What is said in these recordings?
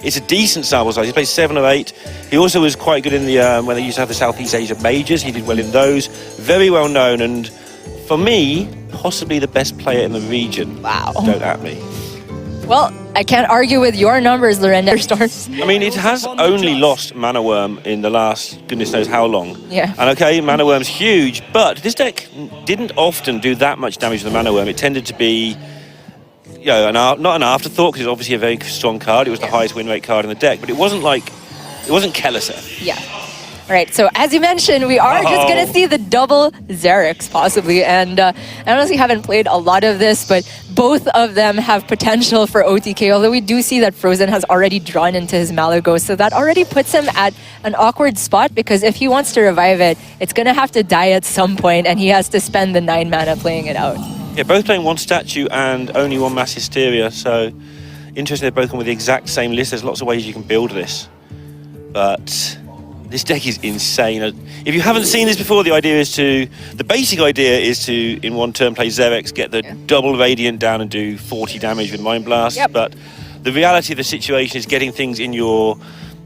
it's a decent sample size. He played 7 or 8. He also was quite good in the when they used to have the Southeast Asia majors. He did well in those. Very well known, and for me, possibly the best player in the region. Wow. Don't at me. Well, I can't argue with your numbers, Lorenzo Storms. I mean, it has only lost Mana Worm in the last goodness knows how long. Yeah. And okay, Mana Worm's huge, but this deck didn't often do that much damage to the Mana Worm. It tended to be, you know, not an afterthought, because it's obviously a very strong card. It was the highest win rate card in the deck, but it wasn't Keleseth. Yeah. All right, so as you mentioned, we are just going to see the double Xerix, possibly. And I honestly haven't played a lot of this, but both of them have potential for OTK, although we do see that Fr0zen has already drawn into his Malygos, so that already puts him at an awkward spot, because if he wants to revive it, it's going to have to die at some point, and he has to spend the 9 mana playing it out. Yeah, both playing 1 statue and only 1 mass hysteria, so interesting they're both on with the exact same list. There's lots of ways you can build this, but this deck is insane. If you haven't seen this before, the basic idea is to, in 1 turn, play Xerix, get the double Radiant down and do 40 damage with Mind Blast. Yep. But the reality of the situation is getting things in your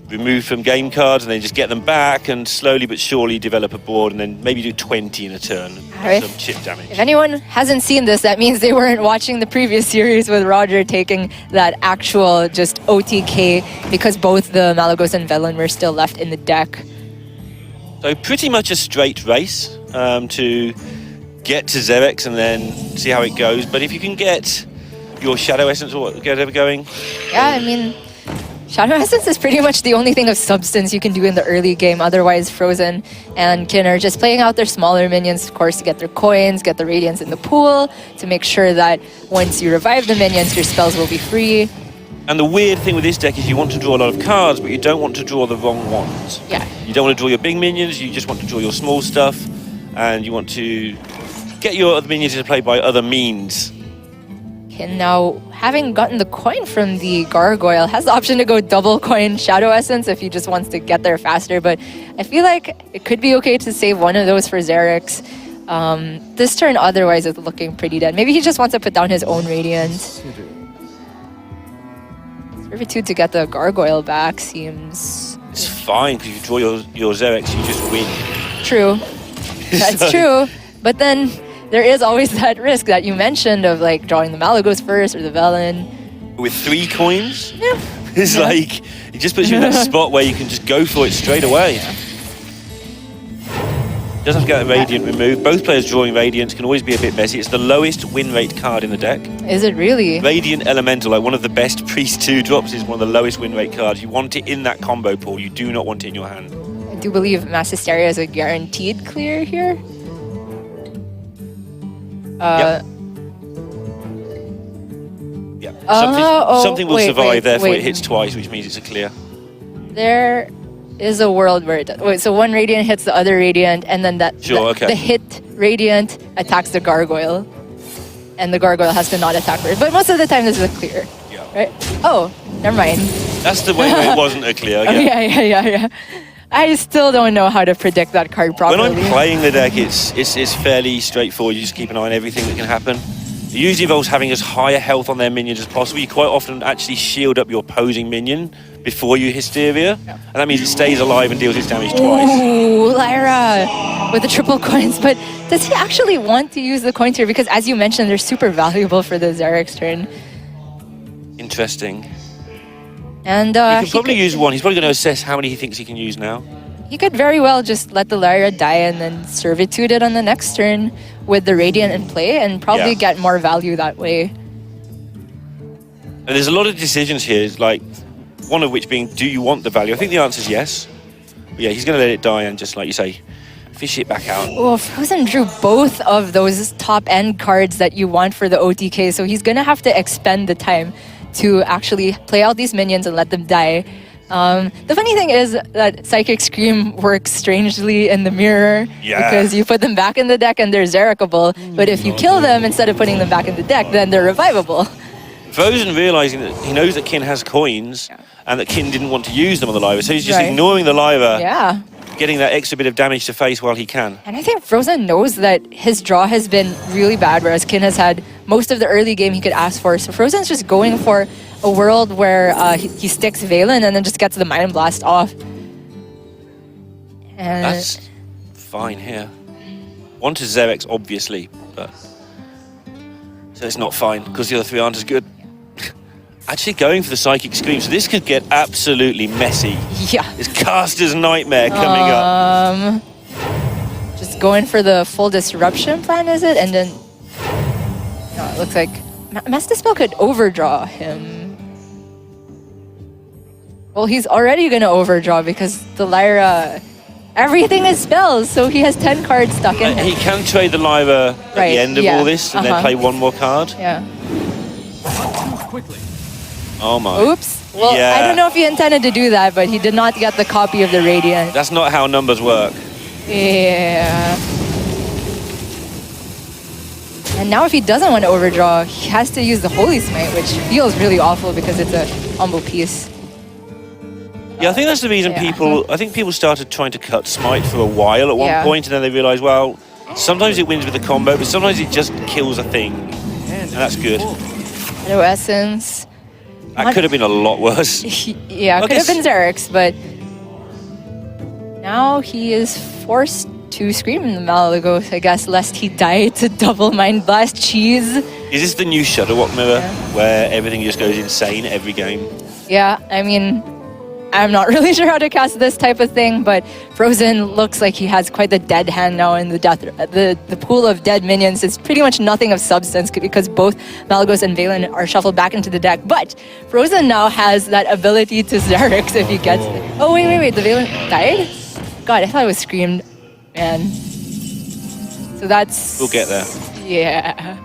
removed from game cards and then just get them back and slowly but surely develop a board and then maybe do 20 in a turn. Right. Some chip damage. If anyone hasn't seen this, that means they weren't watching the previous series with Roger taking that actual just OTK, because both the Malygos and Velen were still left in the deck. So pretty much a straight race to get to Xerix and then see how it goes. But if you can get your Shadow Essence or whatever going. Yeah, I mean, Shadow Essence is pretty much the only thing of substance you can do in the early game. Otherwise, Fr0zen and Kin are just playing out their smaller minions, of course, to get their coins, get the Radiance in the pool, to make sure that once you revive the minions, your spells will be free. And the weird thing with this deck is you want to draw a lot of cards, but you don't want to draw the wrong ones. Yeah. You don't want to draw your big minions, you just want to draw your small stuff, and you want to get your other minions into play by other means. Kin, now, having gotten the coin from the Gargoyle, has the option to go double coin Shadow Essence if he just wants to get there faster, but I feel like it could be okay to save one of those for Xerix. This turn otherwise is looking pretty dead. Maybe he just wants to put down his own Radiant. Servitude to get the Gargoyle back seems... It's fine, because you draw your Xerix, you just win. True. That's true. But then there is always that risk that you mentioned of like drawing the Malygos first or the Velen. With 3 coins, Yeah. it's like, it just puts you in that spot where you can just go for it straight away. Yeah. Doesn't have to get a Radiant removed. Both players drawing Radiance can always be a bit messy. It's the lowest win rate card in the deck. Is it really? Radiant Elemental, like one of the best Priest 2 drops, is one of the lowest win rate cards. You want it in that combo pool. You do not want it in your hand. I do believe Mass Hysteria is a guaranteed clear here. Yep. Something will survive, therefore it hits twice, which means it's a clear. There is a world where it does. Wait, so one Radiant hits the other Radiant, and then the hit Radiant attacks the Gargoyle, and the Gargoyle has to not attack first. But most of the time, this is a clear. Yeah. Right? Oh, never mind. That's the way where it wasn't a clear. Yeah. Oh, yeah. I still don't know how to predict that card properly. When I'm playing the deck, it's fairly straightforward. You just keep an eye on everything that can happen. It usually involves having as high a health on their minions as possible. You quite often actually shield up your opposing minion before you Hysteria, and that means it stays alive and deals its damage twice. Ooh, Lyra with the triple coins. But does he actually want to use the coins here? Because as you mentioned, they're super valuable for the Xerix turn. Interesting. And he can probably use one. He's probably going to assess how many he thinks he can use now. He could very well just let the Lyra die and then Servitude it on the next turn with the Radiant in play and probably get more value that way. And there's a lot of decisions here, like one of which being, do you want the value? I think the answer is yes. But yeah, he's going to let it die and just, like you say, fish it back out. Oh, Fr0zen drew both of those top-end cards that you want for the OTK, so he's going to have to expend the time to actually play out these minions and let them die. The funny thing is that Psychic Scream works strangely in the mirror because you put them back in the deck and they're Xericable, but if you kill them instead of putting them back in the deck, then they're revivable. Fr0zen realizing that he knows that Kin has coins and that Kin didn't want to use them on the Lyra, so he's just ignoring the Lyra. Yeah. getting that extra bit of damage to face while he can. And I think Fr0zen knows that his draw has been really bad, whereas Kin has had most of the early game he could ask for. So Fr0zen's just going for a world where he sticks Valen and then just gets the Mind Blast off. And That's fine here. One to Xerx, obviously, but... So it's not fine, because the other three aren't as good. Actually going for the Psychic Scream, so this could get absolutely messy. yeah. It's Caster's Nightmare coming up. Just going for the full disruption plan, is it? And then... No, it looks like... Mass Dispel could overdraw him. Well, he's already going to overdraw because the Lyra... Everything is spells, so he has 10 cards stuck in him. He can trade the Lyra at the end of all this and then play one more card. Yeah. Oh my. Oops. Well, I don't know if he intended to do that, but he did not get the copy of the Radiant. That's not how numbers work. Yeah. And now if he doesn't want to overdraw, he has to use the Holy Smite, which feels really awful because it's a humble piece. Yeah, I think that's the reason I think people started trying to cut Smite for a while at one point, and then they realized, well, sometimes it wins with a combo, but sometimes it just kills a thing. And that's good. No Essence. That could have been a lot worse. Yeah, could have been Xerx, but now he is forced to scream in the Malagos, I guess, lest he die to double Mind Blast cheese. Is this the new Shutterwalk mirror, where everything just goes insane every game? Yeah, I mean, I'm not really sure how to cast this type of thing, but Fr0zen looks like he has quite the dead hand now in the death. The pool of dead minions is pretty much nothing of substance because both Malagos and Valen are shuffled back into the deck. But Fr0zen now has that ability to Xerx if he gets it. Oh, wait, the Valen died? God, I thought it was screamed. Man. So that's... We'll get there. Yeah.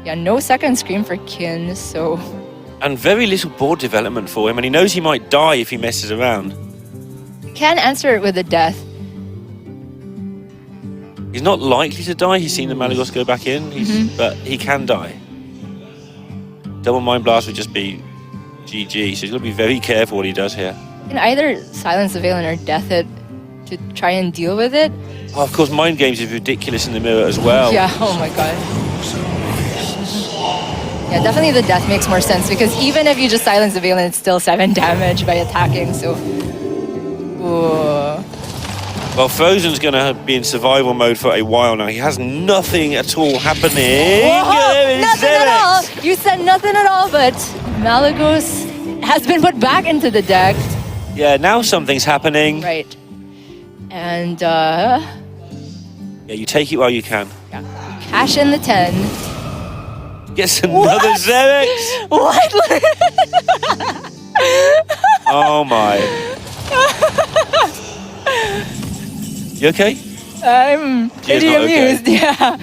Yeah, no second scream for Kin, so... And very little board development for him, and he knows he might die if he messes around. Can answer it with a death. He's not likely to die. He's seen the Malagos go back in, but he can die. Double Mind Blast would just be GG, so he's got to be very careful what he does here. You can either silence the Valen or death it to try and deal with it. Oh, of course, Mind Games is ridiculous in the mirror as well. Yeah, oh my god. Yeah, definitely the death makes more sense because even if you just silence the Valen, it's still 7 damage by attacking, so... Ooh. Well, Fr0zen's going to be in survival mode for a while now. He has nothing at all happening. Whoa, nothing at all! You said nothing at all, but Malagos has been put back into the deck. Yeah, now something's happening. Right. And, Yeah, you take it while you can. yeah. Cash in the 10. Gets another Xerx. What? Oh my. You okay? I'm pretty amused, yeah.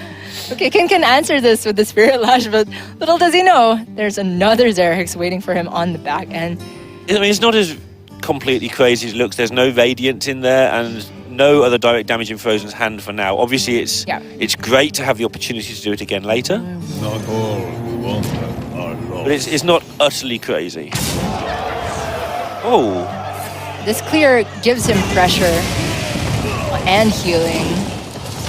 Okay, Kin can answer this with the Spirit Lash, but little does he know, there's another Xerx waiting for him on the back end. I mean, it's not as completely crazy as it looks. There's no Radiant in there, and no other direct damage in Fr0zen's hand for now. Obviously, it's great to have the opportunity to do it again later. Not all who want her are lost. But it's not utterly crazy. Oh. This clear gives him pressure and healing.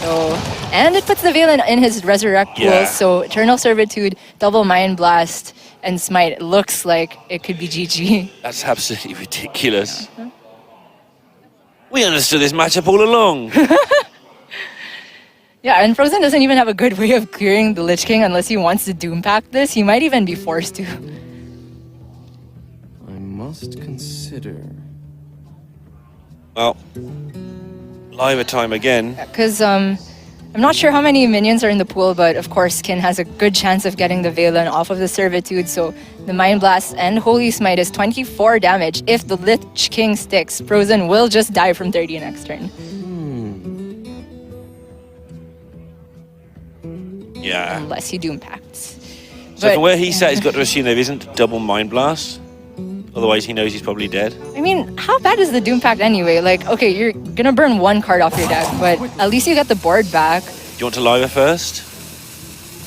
So, and it puts the Valen in his Resurrect pool, so Eternal Servitude, Double Mind Blast, and Smite. It looks like it could be GG. That's absolutely ridiculous. We understood this matchup all along. Yeah, and Fr0zen doesn't even have a good way of clearing the Lich King unless he wants to Doom Pact this. He might even be forced to. I must consider. Well, Lyra time again. Because I'm not sure how many minions are in the pool, but of course Kin has a good chance of getting the Valen off of the Servitude, so the Mind Blast and Holy Smite is 24 damage. If the Lich King sticks, Fr0zen will just die from 30 next turn. Yeah. Unless he Doom Pacts. So from where he's sat, he's got to assume there isn't double Mind Blast. Otherwise, he knows he's probably dead. I mean, how bad is the Doom Pact anyway? Like, okay, you're gonna burn one card off your deck, but at least you get the board back. Do you want to Lyra first?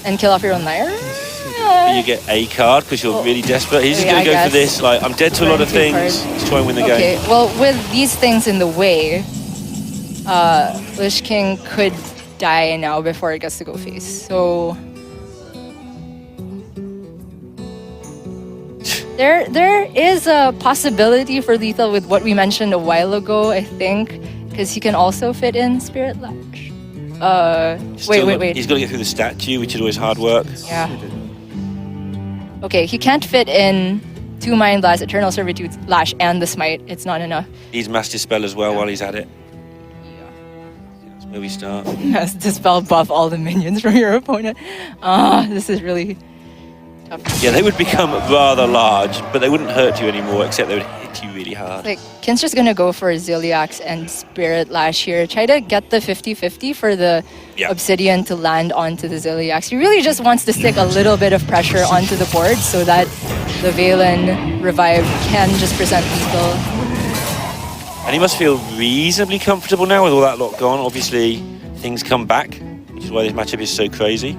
And kill off your own Lyra? You get a card because you're really desperate. He's just Yeah, going to I go for guess. this. Like, I'm dead to a lot of Run two things cards. to try and win the Okay, game. well, with these things in the way, Lich King could die now before it gets to go face. So there is a possibility for lethal with what we mentioned a while ago, I think, because he can also fit in Spirit Lash. Wait. He's got to get through the statue, which is always hard work. Yeah. Okay, he can't fit in 2 Mind Blast, Eternal Servitude, Lash, and the Smite. It's not enough. He's Mass Dispel as well while he's at it. That's where we start. Has Dispel buff all the minions from your opponent. This is really tough. Yeah, they would become rather large, but they wouldn't hurt you anymore, except they would hit you really hard. Like, Kin's just gonna go for Ziliax and Spirit Lash here. Try to get the 50-50 for the Obsidian to land onto the Ziliax. He really just wants to stick a little bit of pressure onto the board so that the Valen revive can just present lethal. And he must feel reasonably comfortable now with all that lot gone. Obviously, things come back, which is why this matchup is so crazy.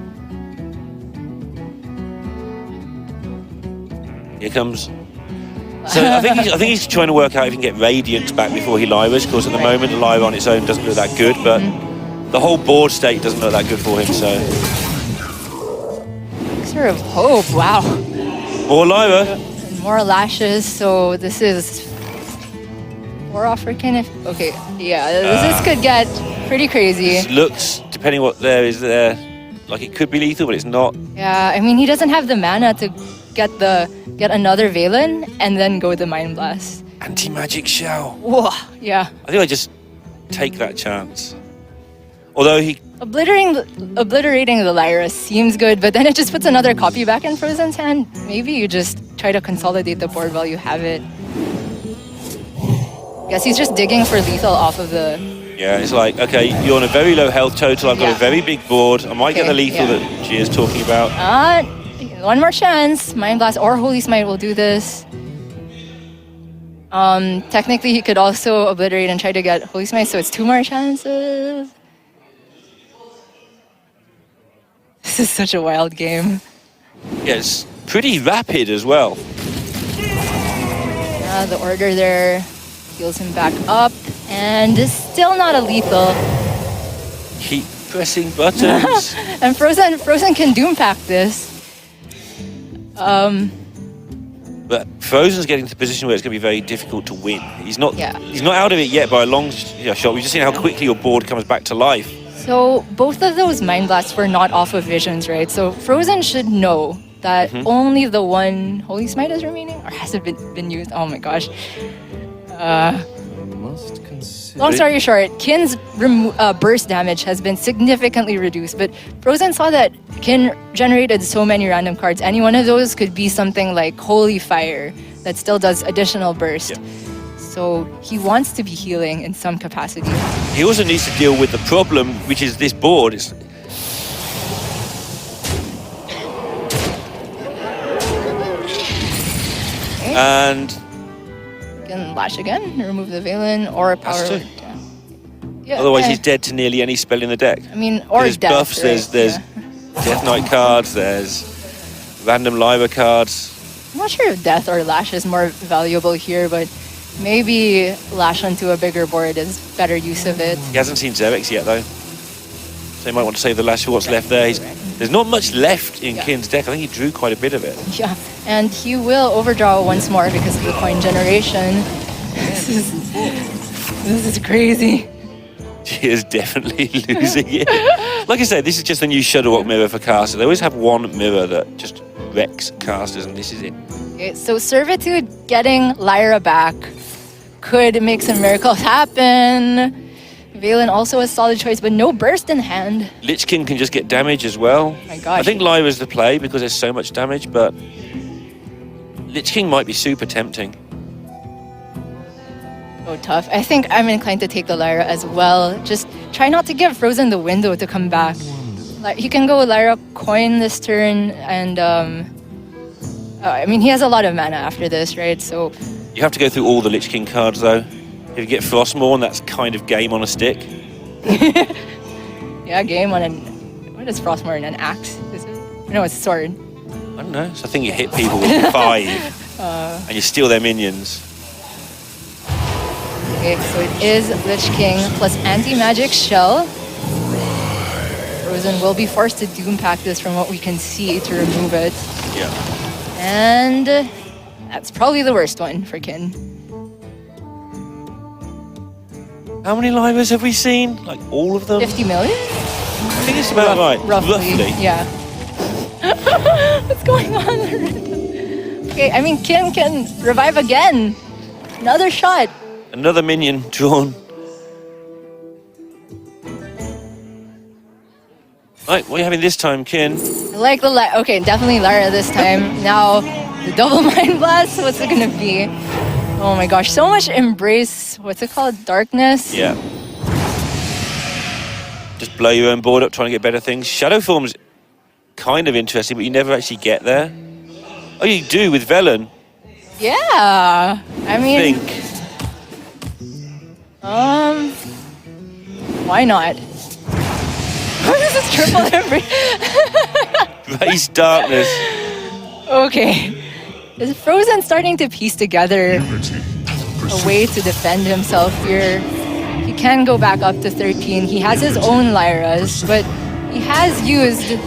Here comes. So I think he's trying to work out if he can get Radiance back before he Lyras. Of course, at the moment, the Lyra on its own doesn't look that good, but the whole board state doesn't look that good for him. So Elixir of Hope, wow. more Lyra. And more Lashes, so this is 4 off for Kin. Okay, yeah, this could get pretty crazy. This looks, depending what there is there, like it could be lethal, but it's not. Yeah, I mean, he doesn't have the mana to get another Valen and then go the Mind Blast. Anti-magic shell. Whoa, yeah. I think I just take that chance. Although he... Obliterating the Lyra seems good, but then it just puts another copy back in Fr0zen's hand. Maybe you just try to consolidate the board while you have it. Guess he's just digging for lethal off of the... Yeah, it's like, okay, you're on a very low health total. I've got a very big board. I might get the lethal that she is talking about. One more chance. Mind Blast or Holy Smite will do this. Technically, he could also obliterate and try to get Holy Smite, so it's 2 more chances. This is such a wild game. Yeah, it's pretty rapid as well. The order there heals him back up, and is still not a lethal. Keep pressing buttons. And Fr0zen can Doom Pack this. But Fr0zen's getting to the position where it's going to be very difficult to win. He's not out of it yet by a long shot. We've just seen how quickly your board comes back to life. So both of those Mind Blasts were not off of Visions, right? So Fr0zen should know that only the one Holy Smite is remaining, or has it been used? Oh my gosh. Must consider. Long story short, Kin's burst damage has been significantly reduced, but Fr0zen saw that Kin generated so many random cards. Any one of those could be something like Holy Fire that still does additional burst. Yeah. So he wants to be healing in some capacity. He also needs to deal with the problem, which is this board. It's... Okay. And You can Lash again, remove the Valen, or Power. Has to. Yeah, otherwise he's dead to nearly any spell in the deck. I mean, or There's death, buffs, right? there's Death Knight cards, there's random Lyra cards. I'm not sure if Death or Lash is more valuable here, but maybe Lash onto a bigger board is better use of it. He hasn't seen Xerix yet though. So he might want to save the Lash for what's left there. There's not much left in Kin's deck. I think he drew quite a bit of it. Yeah, and he will overdraw once more because of the coin generation. This is crazy. He is definitely losing it. Like I said, this is just the new Shudderwock mirror for casters. They always have one mirror that just wrecks casters, and this is it. Okay, so Servitude getting Lyra back could make some miracles happen. Valen also a solid choice, but no burst in hand. Lich King can just get damage as well. My gosh. I think Lyra's the play because there's so much damage, but Lich King might be super tempting. Oh, tough. I think I'm inclined to take the Lyra as well. Just try not to give Fr0zen the window to come back. Like, he can go Lyra coin this turn, and I mean, he has a lot of mana after this, right? So You have to go through all the Lich King cards though. If you get Frostmourne, that's kind of game on a stick. yeah, game on an... What is Frostmourne? An axe? Is it? No, it's a sword. I don't know. So I think you hit people with 5 and you steal their minions. Okay, so it is Lich King plus anti-magic shell. Fr0zen will be forced to doom pack this from what we can see to remove it. Yeah. And that's probably the worst one for Kin. How many livers have we seen? Like all of them? 50 million? I think it's about right. Roughly. Yeah. What's going on? Okay, I mean, Kin can revive again. Another shot. Another minion drawn. Right, what are you having this time, Kin? I like the okay, definitely Lara this time. Now, the double mind blast, what's it gonna be? Oh my gosh, so much embrace, what's it called? Darkness? Yeah. Just blow your own board up trying to get better things. Shadow form's kind of interesting, but you never actually get there. Oh, you do with Velen. Yeah. I mean, Think. why not? What is this triple embrace? Raise darkness. Okay. Is Fr0zen starting to piece together a way to defend himself here? He can go back up to 13. He has his own Lyras, but he has used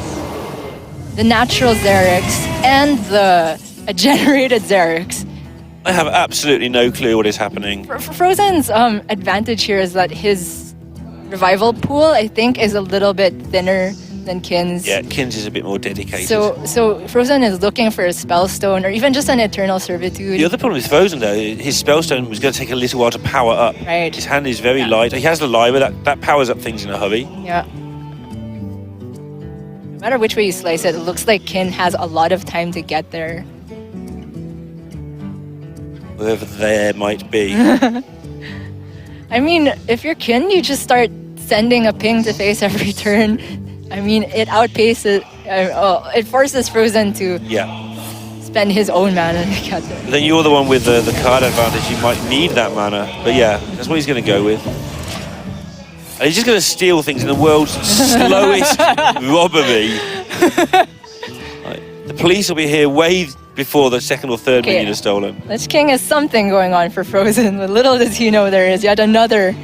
the natural Xerix and a generated Xerix. I have absolutely no clue what is happening. Fr0zen's advantage here is that his revival pool, I think, is a little bit thinner than Kin's. Yeah, Kin's is a bit more dedicated. So Fr0zen is looking for a Spellstone or even just an Eternal Servitude. The other problem with Fr0zen, though, his Spellstone was going to take a little while to power up. Right. His hand is very light. He has the Lyra, that powers up things in a hurry. Yeah. No matter which way you slice it, it looks like Kin has a lot of time to get there. Wherever there might be. I mean, if you're Kin, you just start sending a ping to face every turn. I mean, it outpaces, it forces Fr0zen to spend his own mana to get there. Then you're the one with the card advantage. You might need that mana. But yeah, that's what he's going to go with. And he's just going to steal things in the world's slowest robbery. The police will be here way before the second or third minion is stolen. Lich King has something going on for Fr0zen, but little does he know there is yet another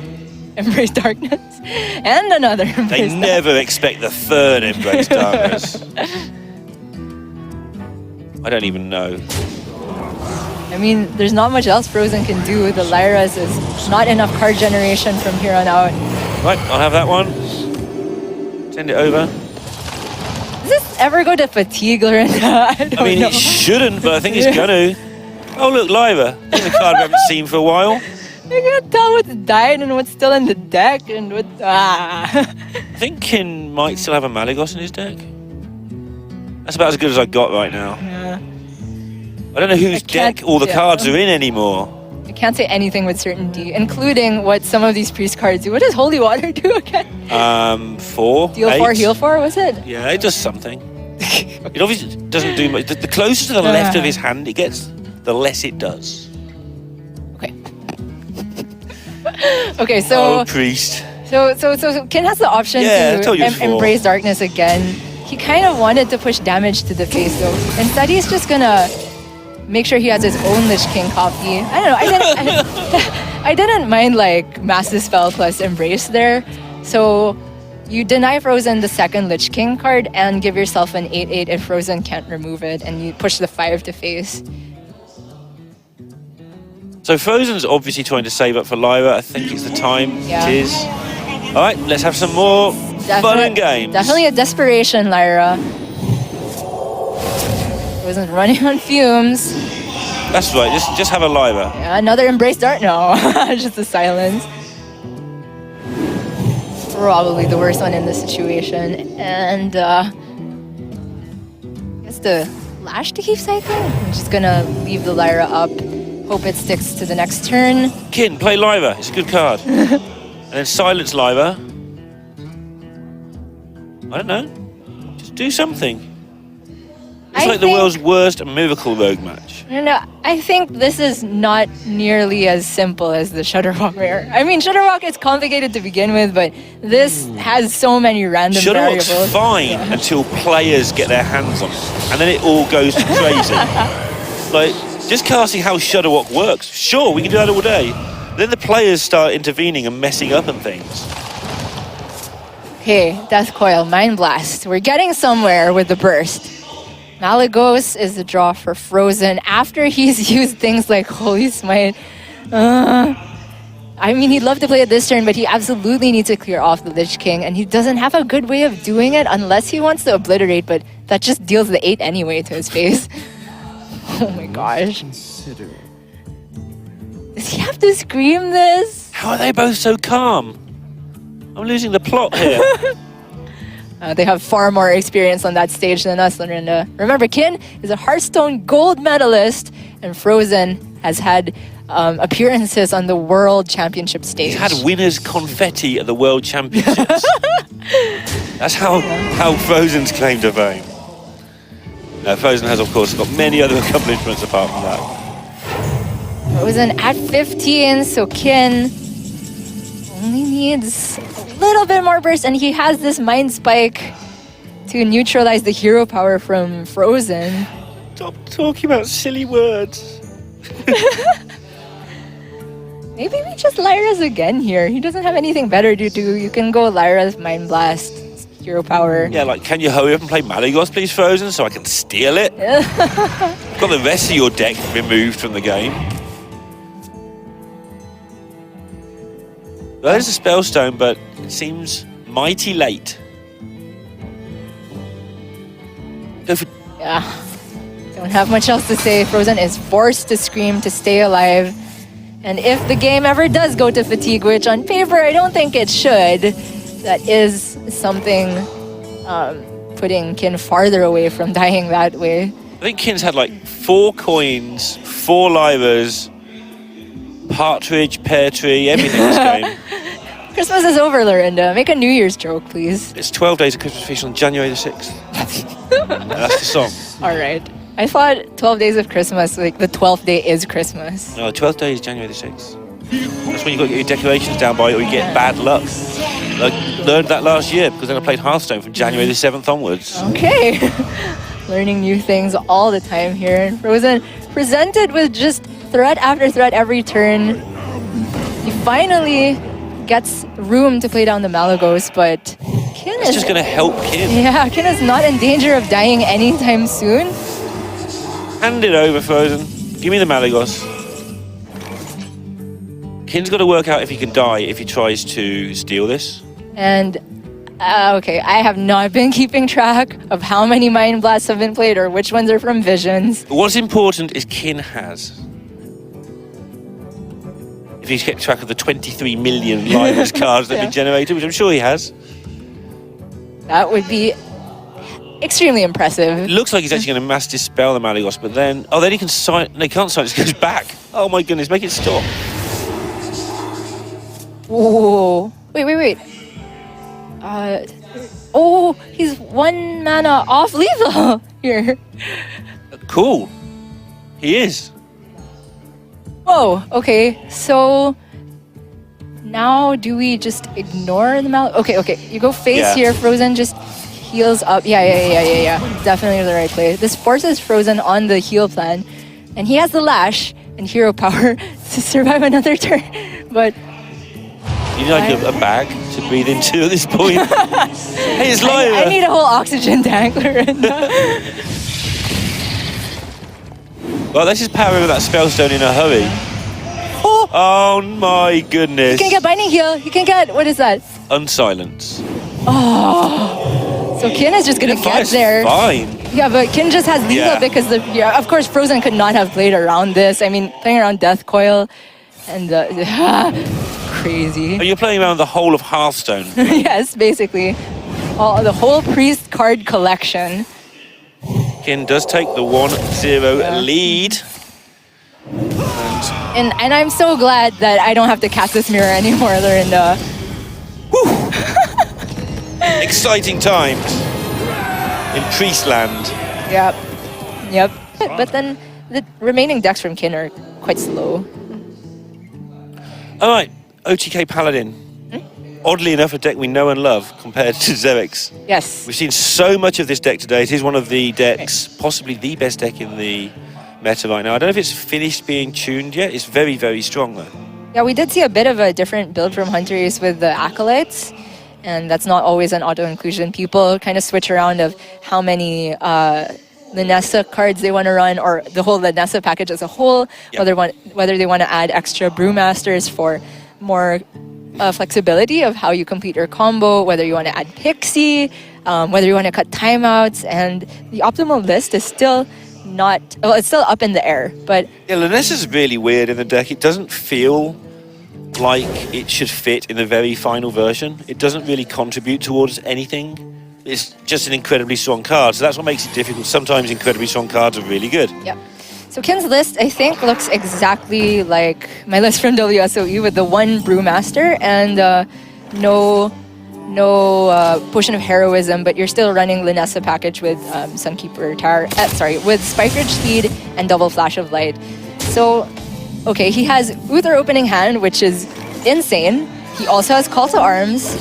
Embrace Darkness and another Embrace They Darkness. never expect the third Embrace Darkness. I don't even know. I mean, there's not much else Fr0zen can do with the Lyras. Is not enough card generation from here on out. Right, I'll have that one. Send it over. Does this ever go to fatigue, Lorinda? I I mean, know. it shouldn't, but I think it's gonna. Oh, look, Lyra. There's a card we haven't seen for a while. I can't tell what's died and what's still in the deck and what. I think Kin might still have a Malygos in his deck. That's about as good as I got right now. Yeah. I don't know whose deck all the cards are in anymore. I can't say anything with certainty, including what some of these priest cards do. What does Holy Water do again? 4. Deal 8. 4, heal 4, was it? Yeah, it does something. It obviously doesn't do much. The closer to the left of his hand it gets, the less it does. Okay. Okay, so Oh, priest. So Kin has the option Yeah, I told you to before. embrace darkness again. He kind of wanted to push damage to the face though. Instead, he's just gonna make sure he has his own Lich King copy. I don't know. I didn't mind like Massive Spell plus Embrace there. So you deny Fr0zen the second Lich King card and give yourself an 8/8 if Fr0zen can't remove it, and you push the 5 to face. So Fr0zen's obviously trying to save up for Lyra. I think it's the time. Yeah. It is. All right, let's have some more fun and games. Definitely a desperation, Lyra. Fr0zen's running on fumes. That's right. Just have a Lyra. Yeah, another Embrace Dart? No, just a silence. Probably the worst one in this situation. And I guess the Lash to keep cycling? I'm just gonna leave the Lyra up. Hope it sticks to the next turn. Kin, play Lyra. It's a good card. And then silence Lyra. I don't know. Just do something. It's like the world's worst Miracle Rogue match. No, I think this is not nearly as simple as the Shutterwalk mirror. I mean, Shutterwalk is complicated to begin with, but this has so many random Shutterwalk's variables. fine until players get their hands on it, and then it all goes crazy. Like, just casting how Shutterwalk works. Sure, we can do that all day. Then the players start intervening and messing up and things. Okay, Death Coil, Mind Blast. We're getting somewhere with the burst. Malagos is the draw for Fr0zen after he's used things like Holy Smite. I mean, he'd love to play it this turn, but he absolutely needs to clear off the Lich King, and he doesn't have a good way of doing it unless he wants to obliterate, but that just deals the 8 anyway to his face. Oh my gosh. Consider. Does he have to scream this? How are they both so calm? I'm losing the plot here. They have far more experience on that stage than us, Lorinda. Remember, Kin is a Hearthstone gold medalist, and Fr0zen has had appearances on the World Championship stage. He's had winners' confetti at the World Championships. That's how Fr0zen's claim to fame. Now, Fr0zen has, of course, got many other accomplishments apart from that. Fr0zen at 15, so Kin only needs a little bit more burst, and he has this Mind Spike to neutralize the hero power from Fr0zen. Stop talking about silly words. Maybe we just Lyra's again here. He doesn't have anything better to do. You can go Lyra's Mind Blast, hero power. Yeah, like, can you hurry up and play Malagos, please, Fr0zen, so I can steal it? Got the rest of your deck removed from the game. Well, there's a Spellstone, but it seems mighty late. Go for... Yeah. Don't have much else to say. Fr0zen is forced to scream to stay alive. And if the game ever does go to fatigue, which on paper I don't think it should, that is something putting Kin farther away from dying that way. I think Kin's had like 4 coins, 4 Lyras, partridge, pear tree, everything this game. Christmas is over, Lorinda. Make a New Year's joke, please. It's 12 days of Christmas feast on January the 6th. That's the song. All right. I thought 12 days of Christmas, like the 12th day is Christmas. No, the 12th day is January the 6th. That's when you've got to get your decorations down by, or you get bad luck. I learned that last year because then I played Hearthstone from January the 7th onwards. Okay. Learning new things all the time here. And Fr0zen presented with just threat after threat every turn. He finally gets room to play down the Malagos, but Kin It's is just going to help Kin. yeah, Kin is not in danger of dying anytime soon. Hand it over, Fr0zen. Give me the Malagos. Kin's got to work out if he can die if he tries to steal this. And okay, I have not been keeping track of how many Mind Blasts have been played or which ones are from Visions. But what's important is Kin has. If he's kept track of the 23 million Lyras cards that have been generated, which I'm sure he has. That would be extremely impressive. It looks like he's actually going to mass dispel the Malagos, but then... Oh, then he can sign... No, he can't sign, it just goes back. Oh my goodness, make it stop. Whoa. Wait. Oh, he's 1 mana off lethal here. Cool. He is. Whoa, okay. So now do we just ignore the Okay. You go face here. Fr0zen just heals up. Yeah. Definitely the right play. This forces Fr0zen on the heal plan. And he has the Lash and hero power to survive another turn. But You need like a bag to breathe into at this point. Hey, it's Lyra. I need a whole oxygen tank, Lorinda. Well, this is power over that Spellstone in a hurry. Oh my goodness. He can get Binding Heal. He can get, what is that? Unsilence. Oh. So Kin is just going to get there. Fine. Yeah, but Kin just has lethal because of course Fr0zen could not have played around this. I mean, playing around Death Coil and crazy. And you're playing around the whole of Hearthstone. Yes, basically. The whole Priest card collection. Kin does take the 1-0 lead. And I'm so glad that I don't have to cast this mirror anymore, Lorinda. Exciting times in Priestland. Yep. Yep. But then the remaining decks from Kin are quite slow. All right, OTK Paladin. Oddly enough, a deck we know and love compared to Xerix. Yes. We've seen so much of this deck today. It is one of the decks, possibly the best deck in the meta right now. I don't know if it's finished being tuned yet. It's very, very strong though. Yeah, we did see a bit of a different build from Hunters with the Acolytes, and that's not always an auto-inclusion. People kind of switch around of how many Linessa cards they want to run, or the whole Linessa package as a whole, whether they want to add extra Brewmasters for more flexibility of how you complete your combo, whether you want to add Pixie, whether you want to cut timeouts, and the optimal list is still not, well, it's still up in the air, but... Yeah, Linessa's really weird in the deck. It doesn't feel like it should fit in the very final version. It doesn't really contribute towards anything. It's just an incredibly strong card, so that's what makes it difficult. Sometimes incredibly strong cards are really good. Yep. So Kin's list, I think, looks exactly like my list from WSOE with the one Brewmaster and no Potion of Heroism, but you're still running Linessa package with Sunkeeper Tower, with Spike Ridge Speed and Double Flash of Light. So, okay, he has Uther Opening Hand, which is insane. He also has Call to Arms.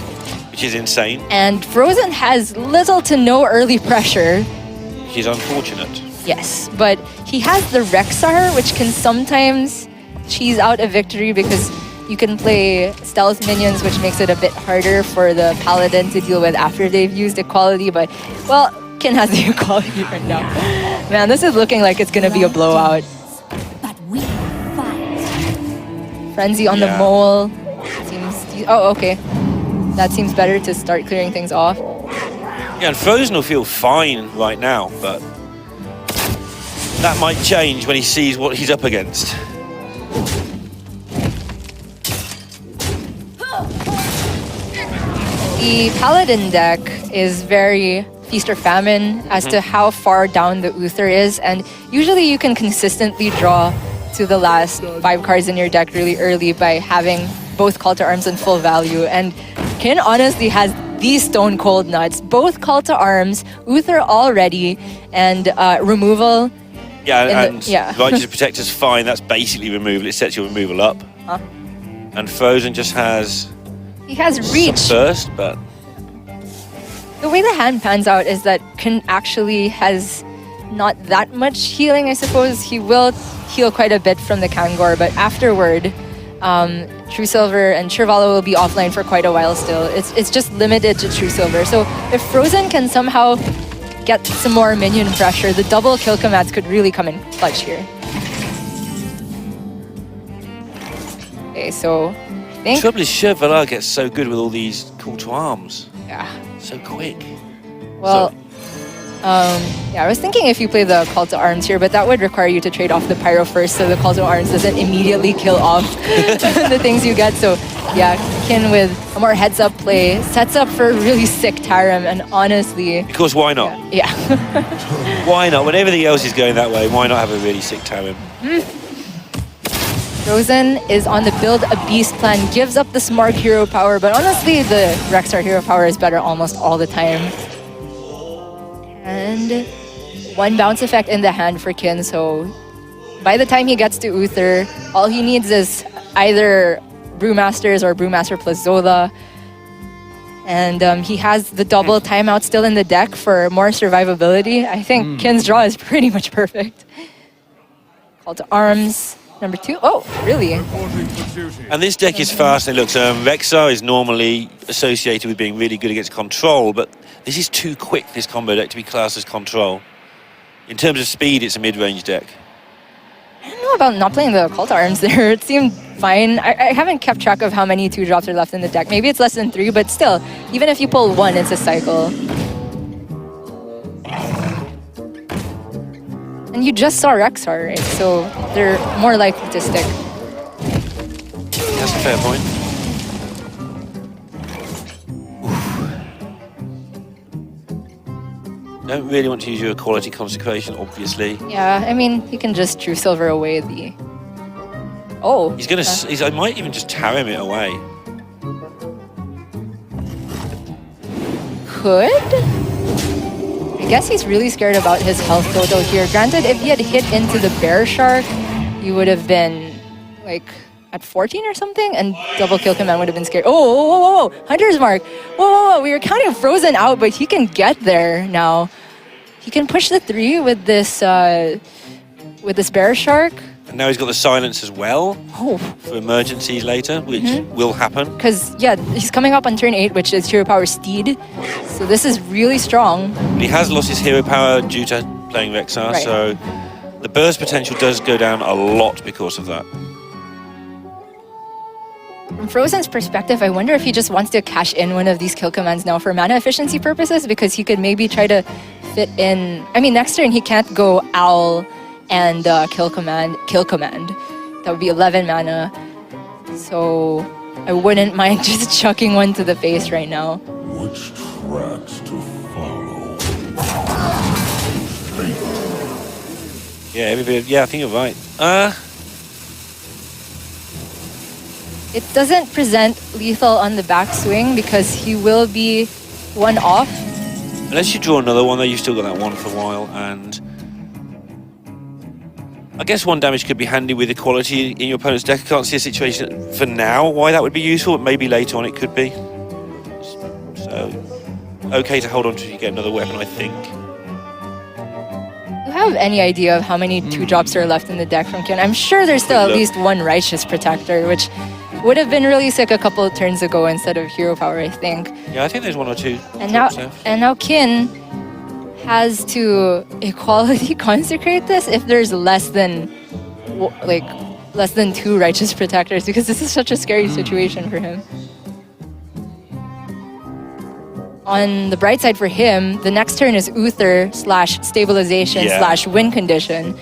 Which is insane. And Fr0zen has little to no early pressure. Which is unfortunate. Yes, but he has the Rexar, which can sometimes cheese out a victory because you can play stealth minions, which makes it a bit harder for the Paladin to deal with after they've used equality. But, well, Kin has the equality right now. Man, this is looking like it's going to be a blowout. But we fight. Frenzy on the mole. Seems... Oh, okay. That seems better to start clearing things off. Yeah, and Fr0zen will feel fine right now, but that might change when he sees what he's up against. The Paladin deck is very feast or famine as to how far down the Uther is, and usually you can consistently draw to the last 5 cards in your deck really early by having both Call to Arms and full value. And Kin honestly has these stone cold nuts, both Call to Arms, Uther already, and removal. Yeah, and Righteous Protector's fine. That's basically removal. It sets your removal up. And Fr0zen just has... He has Reach. First, but... The way the hand pans out is that Kin actually has not that much healing, I suppose. He will heal quite a bit from the Kangor, but afterward, True Silver and Shirvala will be offline for quite a while still. It's just limited to True Silver. So if Fr0zen can somehow get some more minion pressure, the double kill commands could really come in clutch here. Okay, so I think... The trouble is Shirvala gets so good with all these Call to Arms. Yeah. So quick. Well, yeah, I was thinking if you play the Call to Arms here, but that would require you to trade off the Pyro first so the Call to Arms doesn't immediately kill off the things you get. So yeah, Kin with a more heads-up play sets up for a really sick Tarim, and honestly... Because why not? Yeah. Why not? When everything else is going that way, why not have a really sick Tarim? Fr0zen is on the build a beast plan, gives up the Smarg hero power, but honestly the Rexar hero power is better almost all the time. And one bounce effect in the hand for Kin, so by the time he gets to Uther, all he needs is either Brewmasters or Brewmaster plus Zola. And he has the double timeout still in the deck for more survivability. I think Kin's draw is pretty much perfect. Call to Arms. Number 2. Oh, really? And this deck is fast. And looks, Rexar is normally associated with being really good against control, but this is too quick, this combo deck, to be classed as control. In terms of speed, it's a mid-range deck. I don't know about not playing the Call to Arms there. It seemed fine. I haven't kept track of how many 2-drops are left in the deck. Maybe it's less than 3, but still, even if you pull 1, it's a cycle. And you just saw Rexar, right? So they're more likely to stick. That's a fair point. Don't really want to use your Equality Consecration, obviously. Yeah, I mean, you can just True Silver away the... Oh. He's gonna... I might even just Tarim it away. Could? guess he's really scared about his health total here. Granted, if he had hit into the bear shark, he would have been like at 14 or something, and double kill command would have been scared. Oh, whoa, whoa, whoa, Hunter's Mark. Whoa, we were counting Fr0zen out, but he can get there now. He can push the 3 with this bear shark. And now he's got the silence as well Oh, for emergencies later, which will happen. because yeah, he's coming up on turn 8, which is hero power steed. So this is really strong. He has lost his hero power due to playing Rexar, Right. so the burst potential does go down a lot because of that. From Fr0zen's perspective, I wonder if he just wants to cash in one of these kill commands now for mana efficiency purposes, because he could maybe try to fit in. I mean, next turn he can't go Owl and kill command. That would be 11 mana. So I wouldn't mind just chucking one to the face right now. Which tracks to follow? Yeah, I think you're right. It doesn't present lethal on the backswing because he will be one off. Unless you draw another one, though, you've still got that one for a while, and I guess one damage could be handy with equality in your opponent's deck. I can't see a situation for now why that would be useful, but maybe later on it could be. So, okay to hold on to if you get another weapon, I think. Do you have any idea of how many 2-drops are left in the deck from Kin? I'm sure there's still at least one Righteous Protector, which would have been really sick a couple of turns ago instead of hero power, I think. Yeah, I think there's 1 or 2. And now, drops left. Kin has to equality consecrate this if there's less than 2 Righteous Protectors, because this is such a scary situation for him. On the bright side for him, the next turn is Uther / stabilization / win condition.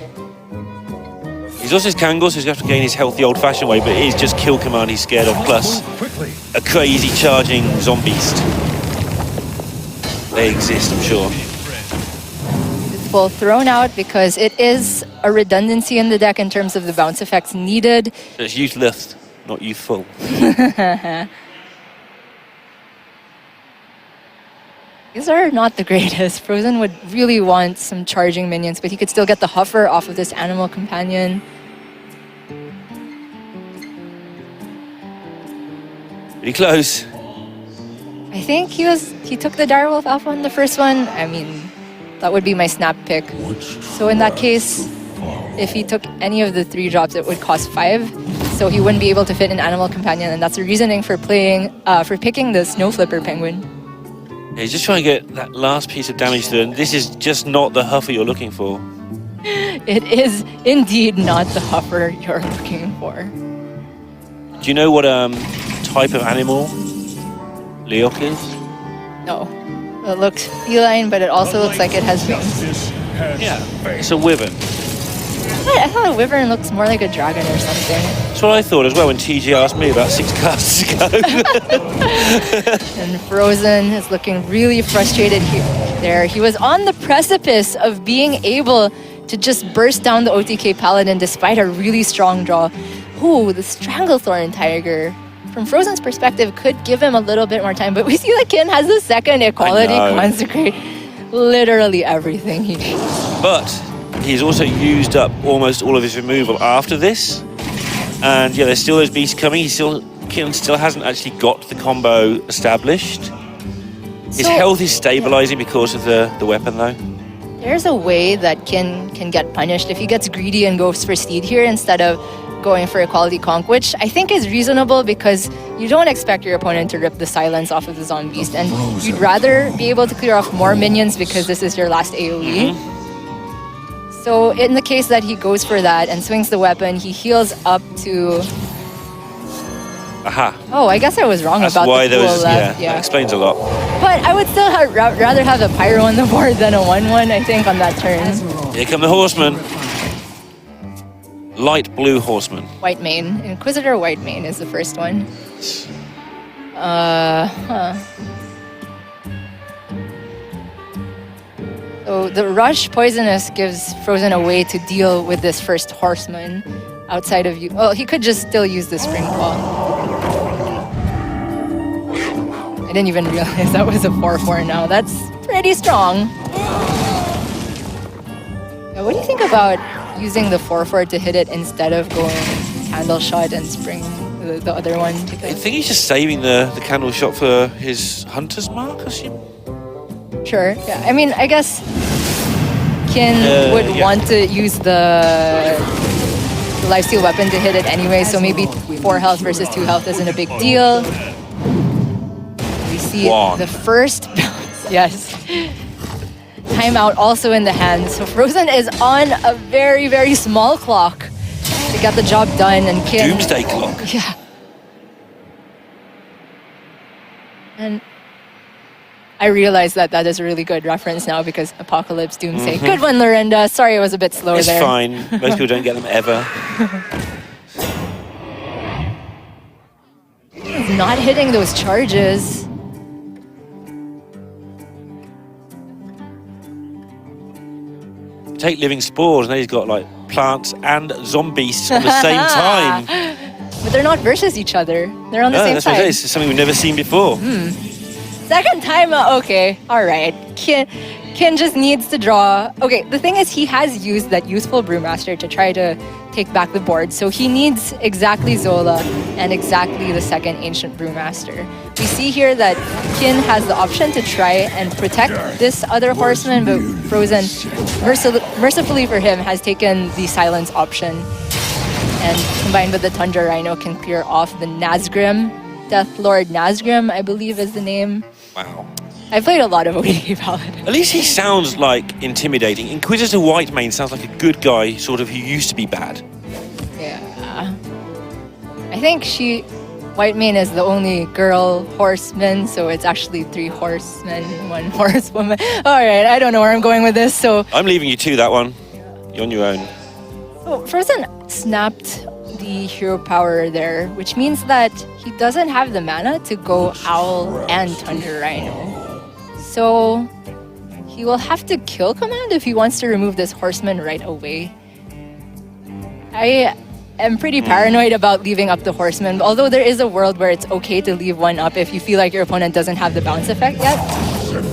He's lost his Kangol, so he's going to have to gain his health the old-fashioned way, but it is just kill command he's scared of, plus a crazy charging zombies. They exist, I'm sure. Well, thrown out because it is a redundancy in the deck in terms of the bounce effects needed. So it's youthless, not youthful. These are not the greatest. Fr0zen would really want some charging minions, but he could still get the Huffer off of this animal companion. Pretty close. I think he took the Direwolf Alpha on the first one. I mean, that would be my snap pick. So in that case, if he took any of the 3 drops, it would cost 5. So he wouldn't be able to fit an animal companion, and that's the reasoning for picking the Snow Flipper Penguin. Yeah, he's just trying to get that last piece of damage through, and this is just not the Huffer you're looking for. It is indeed not the Huffer you're looking for. Do you know what type of animal Leok is? No. It looks feline, but it also looks like it has wings. Yeah, it's a wyvern. I thought a wyvern looks more like a dragon or something. That's what I thought as well when TG asked me about 6 casts ago. And Fr0zen is looking really frustrated there. He was on the precipice of being able to just burst down the OTK Paladin despite a really strong draw. Ooh, the Stranglethorn Tiger. From Fr0zen's perspective, could give him a little bit more time, but we see that Kin has the second equality consecrate literally everything he needs. But he's also used up almost all of his removal after this. And yeah, there's still those beasts coming. Kin still hasn't actually got the combo established. His health is stabilizing because of the weapon, though. There's a way that Kin can get punished if he gets greedy and goes for Steed here instead of going for equality conk, which I think is reasonable because you don't expect your opponent to rip the silence off of the zombies, and you'd rather be able to clear off more minions because this is your last AoE. So in the case that he goes for that and swings the weapon, he heals up to... Aha. Oh, I guess I was wrong about why the there pool was, left. that explains a lot. But I would still rather have a Pyro on the board than a 1/1, I think, on that turn. Here come the horsemen. Light blue horseman. White Mane. Inquisitor White Mane is the first one. So the Rush Poisonous gives Fr0zen a way to deal with this first horseman outside of you. Well, he could just still use the Spring Claw. I didn't even realize that was a 4/4 now. That's pretty strong. Now, what do you think about using the 4/4 to hit it instead of going candle shot and spring the other one? I think he's just saving the candle shot for his hunter's mark, I assume. Sure. Yeah. I mean, I guess Kin would want to use the lifesteal weapon to hit it anyway, so maybe 4 health versus 2 health isn't a big deal. We see the first bounce. Yes. Timeout also in the hand. So Fr0zen is on a very, very small clock to get the job done, and Kin... Doomsday clock. Yeah. And I realize that that is a really good reference now because Apocalypse Doomsday. Good one, Lorinda. Sorry it was a bit slow there. It's fine. Most people don't get them ever. He's not hitting those charges. Take living spores, and then he's got like plants and zombies at the same time. But they're not versus each other. They're on the same that's side. what it is. It's something we've never seen before. Second time, okay, all right. Kin just needs to draw. Okay, the thing is he has used that useful Brewmaster to try to take back the board, so he needs exactly Zola and exactly the second Ancient Brewmaster. We see here that Kin has the option to try and protect this other horseman, but Fr0zen, mercifully for him, has taken the silence option. And combined with the Tundra Rhino can clear off the Nazgrim. Death Lord Nazgrim, I believe is the name. Wow. I played a lot of ODK Paladin. At least he sounds like intimidating. Inquisitor Whitemane sounds like a good guy, sort of, who used to be bad. Yeah. I think Whitemane is the only girl horseman, so it's actually 3 horsemen, 1 horsewoman. Alright, I don't know where I'm going with this, so... I'm leaving you to that one. You're on your own. So Fr0zen snapped the hero power there, which means that he doesn't have the mana to go Owl and Tundra Rhino. So he will have to kill command if he wants to remove this horseman right away. I am pretty paranoid about leaving up the horseman, although there is a world where it's okay to leave one up if you feel like your opponent doesn't have the bounce effect yet.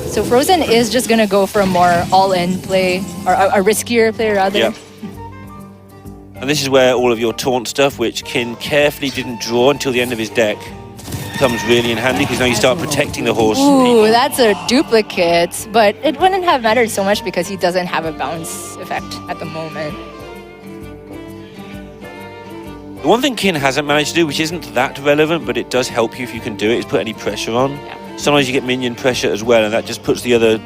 So Fr0zen is just gonna go for a more all-in play, or a riskier play rather. Yeah. And this is where all of your taunt stuff, which Kin carefully didn't draw until the end of his deck, comes really in handy, because now you start protecting the horse. Ooh, that's a duplicate, but it wouldn't have mattered so much because he doesn't have a bounce effect at the moment. The one thing Kin hasn't managed to do, which isn't that relevant, but it does help you if you can do it, is put any pressure on. Yeah. Sometimes you get minion pressure as well, and that just puts the other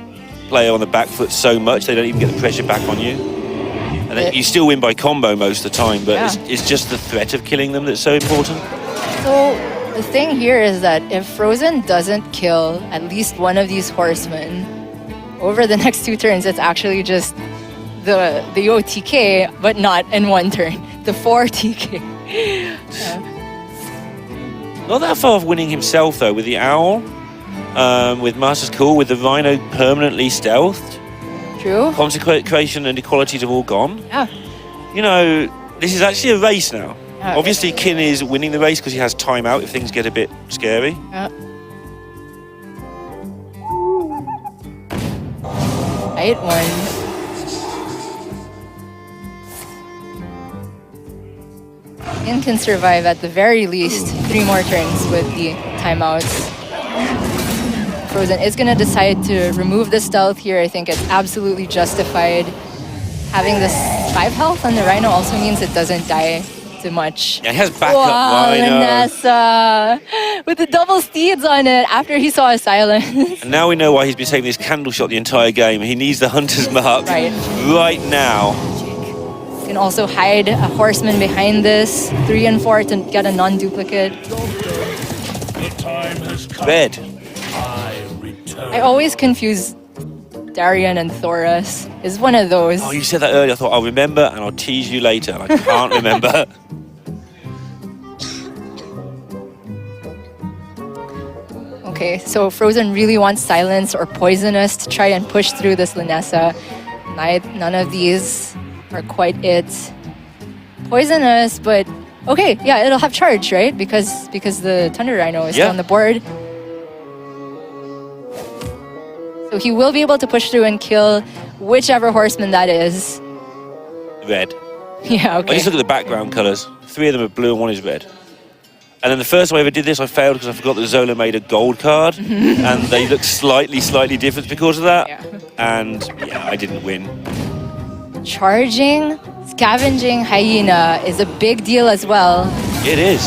player on the back foot so much they don't even get the pressure back on you. And then you still win by combo most of the time, but it's just the threat of killing them that's so important. So the thing here is that if Fr0zen doesn't kill at least one of these horsemen over the next 2 turns, it's actually just the OTK, but not in 1 turn. The 4 TK. Not that far off winning himself though, with the Owl, with Master's Call, with the Rhino permanently stealthed. True. Consecration and equalities have all gone. Yeah. You know, this is actually a race now. Obviously, Kin is winning the race because he has timeout if things get a bit scary. Yeah. Right one. Kin can survive at the very least 3 more turns with the timeouts. Fr0zen is going to decide to remove the stealth here. I think it's absolutely justified. Having this 5 health on the Rhino also means it doesn't die too much. Yeah, he has backup Rhino. Vanessa! With the double steeds on it after he saw a silence. And now we know why he's been taking this candle shot the entire game. He needs the Hunter's Mark right now. You can also hide a horseman behind this. 3 and 4 to get a non-duplicate. Red. I always confuse Darian and Thoros. Is one of those. Oh, you said that earlier. I thought I'll remember and I'll tease you later. And I can't remember. Okay, so Fr0zen really wants silence or poisonous to try and push through this Linessa. None of these are quite it. Poisonous, but okay, yeah, it'll have charge, right? Because the Thunder Rhino is still on the board. So he will be able to push through and kill whichever horseman that is. red. Yeah, I okay. just look at the background colours. 3 of them are blue and 1 is red. And then the first time I ever did this, I failed because I forgot that Zola made a gold card, and they look slightly different because of that. Yeah. And yeah, I didn't win. Charging, scavenging hyena is a big deal as well. It is.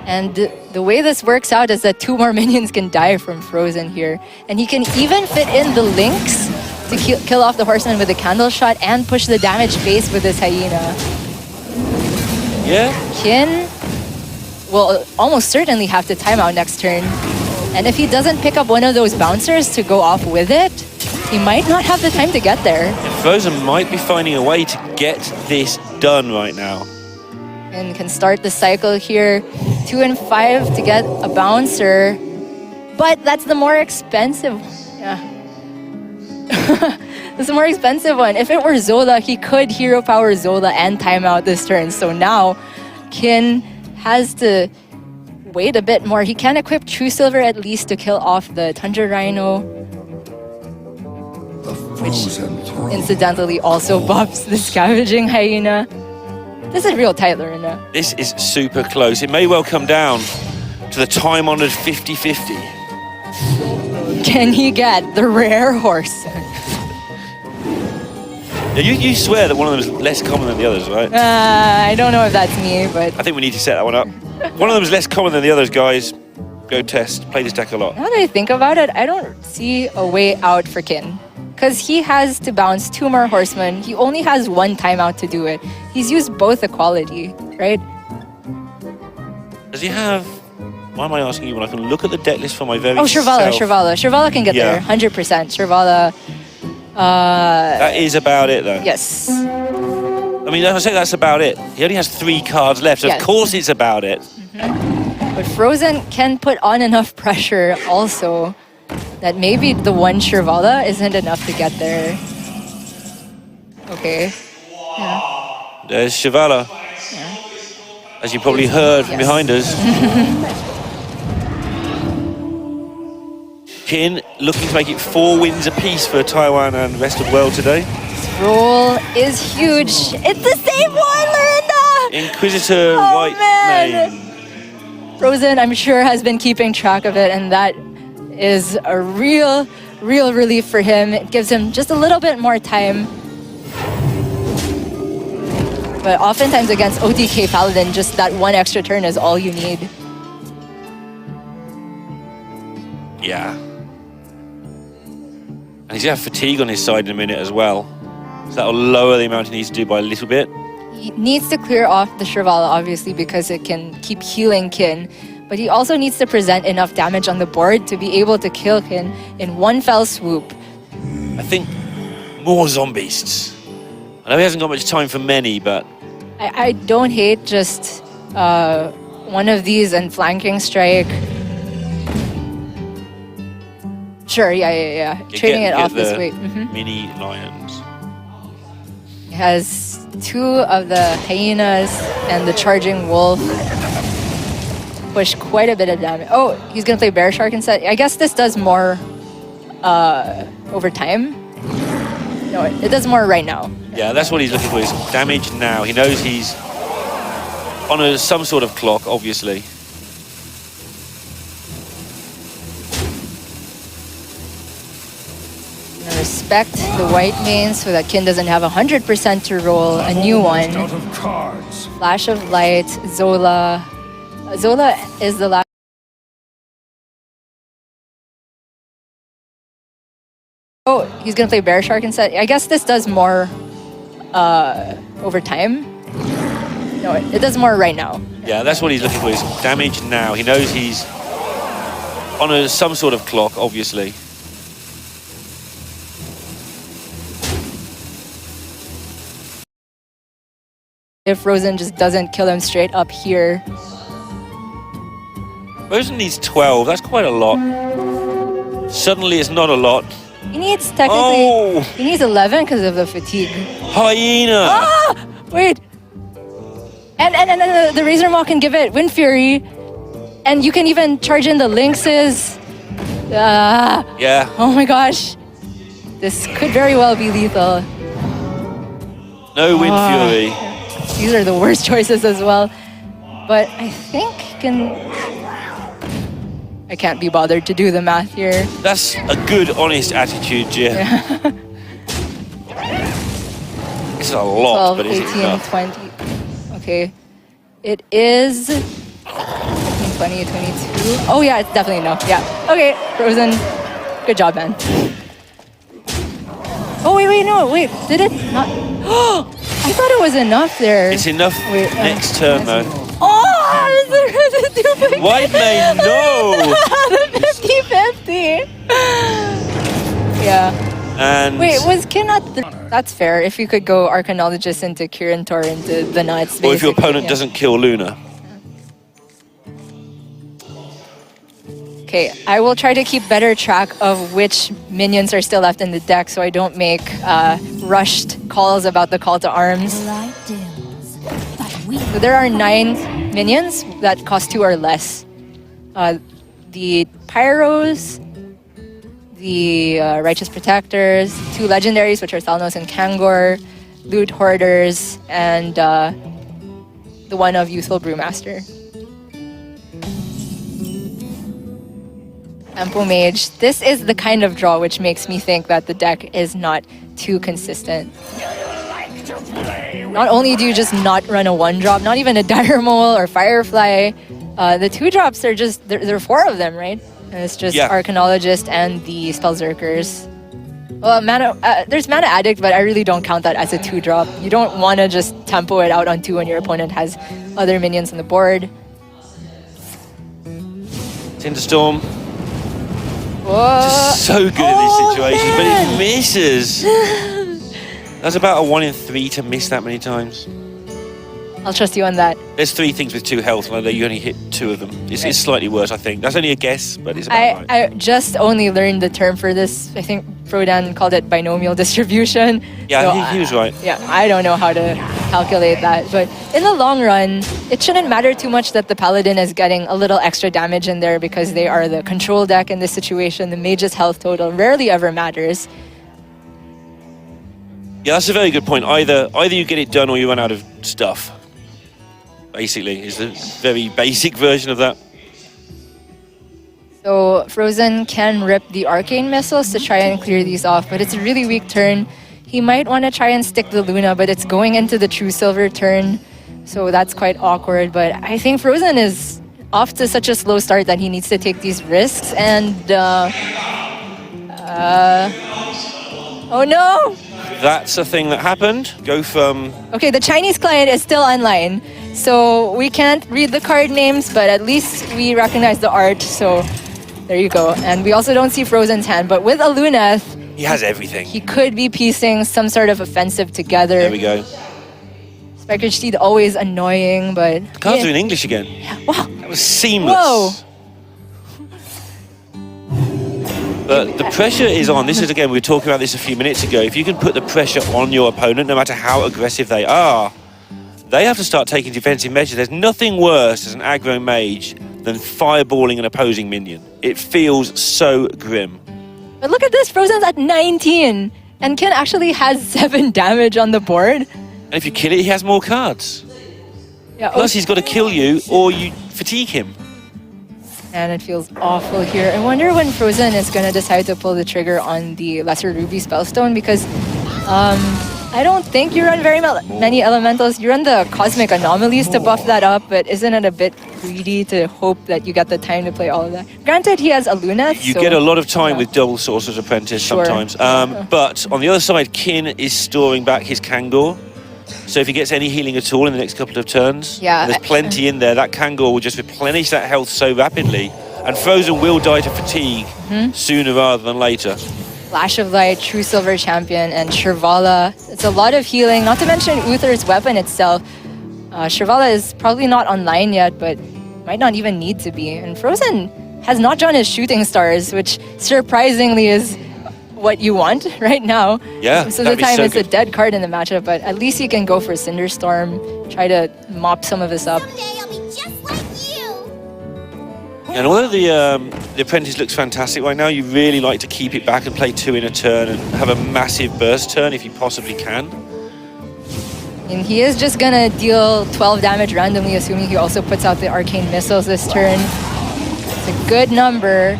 And the way this works out is that 2 more minions can die from Fr0zen here. And he can even fit in the links to kill off the horseman with a candle shot and push the damage base with this hyena. Yeah. Kin will almost certainly have to time out next turn. And if he doesn't pick up one of those bouncers to go off with it, he might not have the time to get there. Fr0zen might be finding a way to get this done right now. And can start the cycle here. 2 and 5 to get a bouncer. But that's the more expensive. Yeah. That's the more expensive one. If it were Zola, he could hero power Zola and time out this turn. So now Kin has to wait a bit more. He can equip True Silver at least to kill off the Tundra Rhino, The frozen throne. incidentally also buffs the Scavenging Hyena. This is real tight, Lorena. This is super close. It may well come down to the time-honored 50-50. Can he get the rare horse? Yeah, you swear that one of them is less common than the others, right? I don't know if that's me, but I think we need to set that one up. One of them is less common than the others, guys. Go test. Play this deck a lot. now that I think about it, I don't see a way out for Kin. Because he has to bounce 2 more horsemen. He only has 1 timeout to do it. He's used both equality, right? Does he have... Why am I asking you when I can look at the deck list for my very Oh, Shirvala, self? Shirvala. Shirvala can get Yeah. there, 100%. Shirvala, That is about it, though. yes. I mean, I say that's about it. He only has 3 cards left, so Yeah. of course it's about it. But Fr0zen can put on enough pressure also that maybe the 1 Shirvala isn't enough to get there. Okay. Yeah. There's Shivala. As you probably heard from Yes. behind us. Kin looking to make it 4 wins apiece for Taiwan and the rest of the world today. Roll is huge. It's the same one, Lorinda! Inquisitor Oh, White man. Mane. Fr0zen, I'm sure, has been keeping track of it, and that is a real relief for him. It gives him just a little bit more time. But oftentimes against OTK Paladin, just that 1 extra turn is all you need. Yeah. And he's going to have fatigue on his side in a minute as well. So that'll lower the amount he needs to do by a little bit. He needs to clear off the Shirvala, obviously, because it can keep healing Kin. But he also needs to present enough damage on the board to be able to kill Kin in 1 fell swoop. I think more zombies. I know he hasn't got much time for many, but I don't hate just 1 of these and flanking strike. Sure, yeah. Trading it off this way. Mini lions. He has 2 of the hyenas and the charging wolf. Push quite a bit of damage. Oh, he's gonna play bear shark instead. I guess this does more over time. No, it does more right now. Yeah, that's what he's looking for, is damage now. He knows he's on some sort of clock, obviously. Respect the white mane so that Kin doesn't have 100% to roll a new one. Out of cards. Flash of light, Zola. Zola is the last. Oh, he's gonna play bear shark instead. I guess this does more over time. No, it does more right now. Yeah, that's what he's looking for, is damage now. He knows he's on some sort of clock, obviously. If Fr0zen just doesn't kill him straight up here. Fr0zen needs 12, that's quite a lot. Suddenly it's not a lot. He needs technically. Oh! He needs 11 because of the fatigue. Hyena! Ah! Wait. And the Razor Maw can give it Wind Fury. And you can even charge in the Lynxes. Yeah. Oh my gosh. This could very well be lethal. No Wind Fury. These are the worst choices as well. But I think I can't be bothered to do the math here. That's a good, honest attitude, Jia. Yeah. It's a lot, 12, but is it 18, enough? 20. Okay. It is 18, 20, 22. Oh yeah, it's definitely enough. Yeah. Okay, Fr0zen. Good job, man. Oh, wait. Did it not? I thought it was enough there. It's enough Wait, next turn, though. Oh, the stupid. White Mane, no! The 50-50. Yeah. And Wait, was Kin not? That's fair. If you could go Arcanologist into Kirintor into the nuts. or if your basically, opponent yeah. doesn't kill Luna. Okay, I will try to keep better track of which minions are still left in the deck so I don't make rushed calls about the call to arms. So there are 9 minions that cost 2 or less. The Pyros, the Righteous Protectors, 2 legendaries, which are Thalnos and Kangor, Loot Hoarders, and the one of Youthful Brewmaster. Tempo Mage. This is the kind of draw which makes me think that the deck is not too consistent. Not only do you just not run a 1-drop, not even a Dire Mole or Firefly, the 2-drops are just, there are 4 of them, right? And it's just Arcanologist and the Spellzerkers. Well, there's Mana Addict, but I really don't count that as a 2-drop. You don't want to just tempo it out on 2 when your opponent has other minions on the board. Tinderstorm. Whoa. Just so good in this situation, but it misses. That's about a 1 in 3 to miss that many times. I'll trust you on that. There's 3 things with 2 health, and I know you only hit 2 of them. It's slightly worse, I think. That's only a guess, but it's about right. I just only learned the term for this. I think Fr0zen called it binomial distribution. Yeah, So, he was right. Yeah, I don't know how to calculate that. But in the long run, it shouldn't matter too much that the Paladin is getting a little extra damage in there because they are the control deck in this situation. The Mage's health total rarely ever matters. Yeah, that's a very good point. Either you get it done or you run out of stuff. Basically, is the very basic version of that. So Fr0zen can rip the Arcane Missiles to try and clear these off, but it's a really weak turn. He might want to try and stick the Luna, but it's going into the True Silver turn, so that's quite awkward. But I think Fr0zen is off to such a slow start that he needs to take these risks, and oh no! That's a thing that happened. Go from... Okay, the Chinese client is still online, so we can't read the card names, but at least we recognize the art, so there you go. And we also don't see Fr0zen's hand, but with a Luneth, He has everything. he could be piecing some sort of offensive together. There we go. Spiker Steed always annoying, but... The cards are in English again. Wow! That was seamless. Whoa! But the pressure is on. This is, again, we were talking about this a few minutes ago. If you can put the pressure on your opponent, no matter how aggressive they are, they have to start taking defensive measures. There's nothing worse as an aggro mage than fireballing an opposing minion. It feels so grim. But look at this, Fr0zen's at 19, and Kin actually has 7 damage on the board. And if you kill it, he has more cards. Yeah, Plus, he's got to kill you or you fatigue him. And it feels awful here. I wonder when Fr0zen is going to decide to pull the trigger on the Lesser Ruby Spellstone, because I don't think you run very many elementals. You run the Cosmic Anomalies to buff that up, but isn't it a bit greedy to hope that you get the time to play all of that? Granted, he has a Luneth. You so, get a lot of time with double Sorcerer's Apprentice sometimes. But on the other side, Kin is storing back his Kangor. So if he gets any healing at all in the next couple of turns, and there's plenty in there, that Kangor will just replenish that health so rapidly. And Fr0zen will die to fatigue sooner rather than later. Flash of Light, True Silver Champion, and Shrivala. It's a lot of healing, not to mention Uther's weapon itself. Shrivala is probably not online yet, but might not even need to be. And Fr0zen has not drawn his Shooting Stars, which surprisingly is what you want right now. Yeah, most of the time it's a dead card in the matchup, but at least you can go for Cinderstorm, try to mop some of this up. Someday I'll be just like you. And although the Apprentice looks fantastic right now, you really like to keep it back and play 2 in a turn and have a massive burst turn if you possibly can. And he is just gonna deal 12 damage randomly, assuming he also puts out the arcane missiles this turn. It's a good number.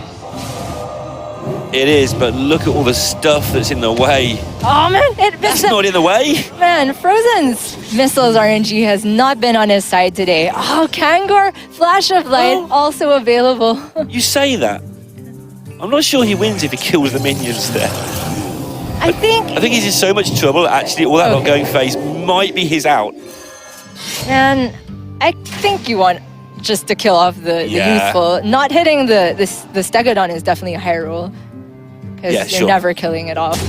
It is, but look at all the stuff that's in the way. Oh man, That's not in the way. Man, Fr0zen's missiles RNG has not been on his side today. Oh, Kangor, Flash of Light, also available. You say that. I'm not sure he wins if he kills the minions there. I think he's in so much trouble. Actually, all that not going phase might be his out. Man, I think you want just to kill off the youthful. Not hitting the Stegodon is definitely a high roll. Because you're never killing it off.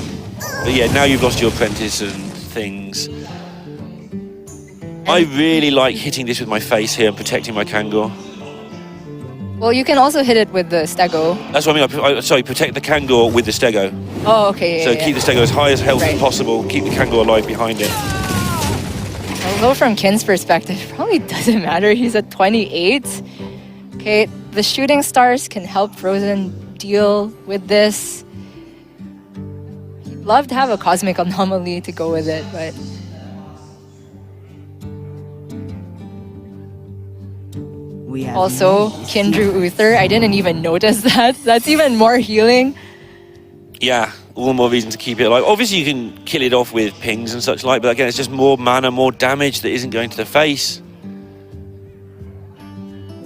But yeah, now you've lost your apprentice and things. I really like hitting this with my face here and protecting my Kangor. Well, you can also hit it with the Stego. That's what I mean. Sorry, protect the Kangor with the Stego. Oh, okay. So keep the Stego as high as health as possible. Keep the Kangor alive behind it. Although from Kin's perspective, probably doesn't matter. He's at 28. Okay, the shooting stars can help Fr0zen deal with this. He'd love to have a cosmic anomaly to go with it, but also, Kin drew Uther. I didn't even notice that. That's even more healing. Yeah, all the more reason to keep it alive. Obviously, you can kill it off with pings and such like, but again, it's just more mana, more damage that isn't going to the face.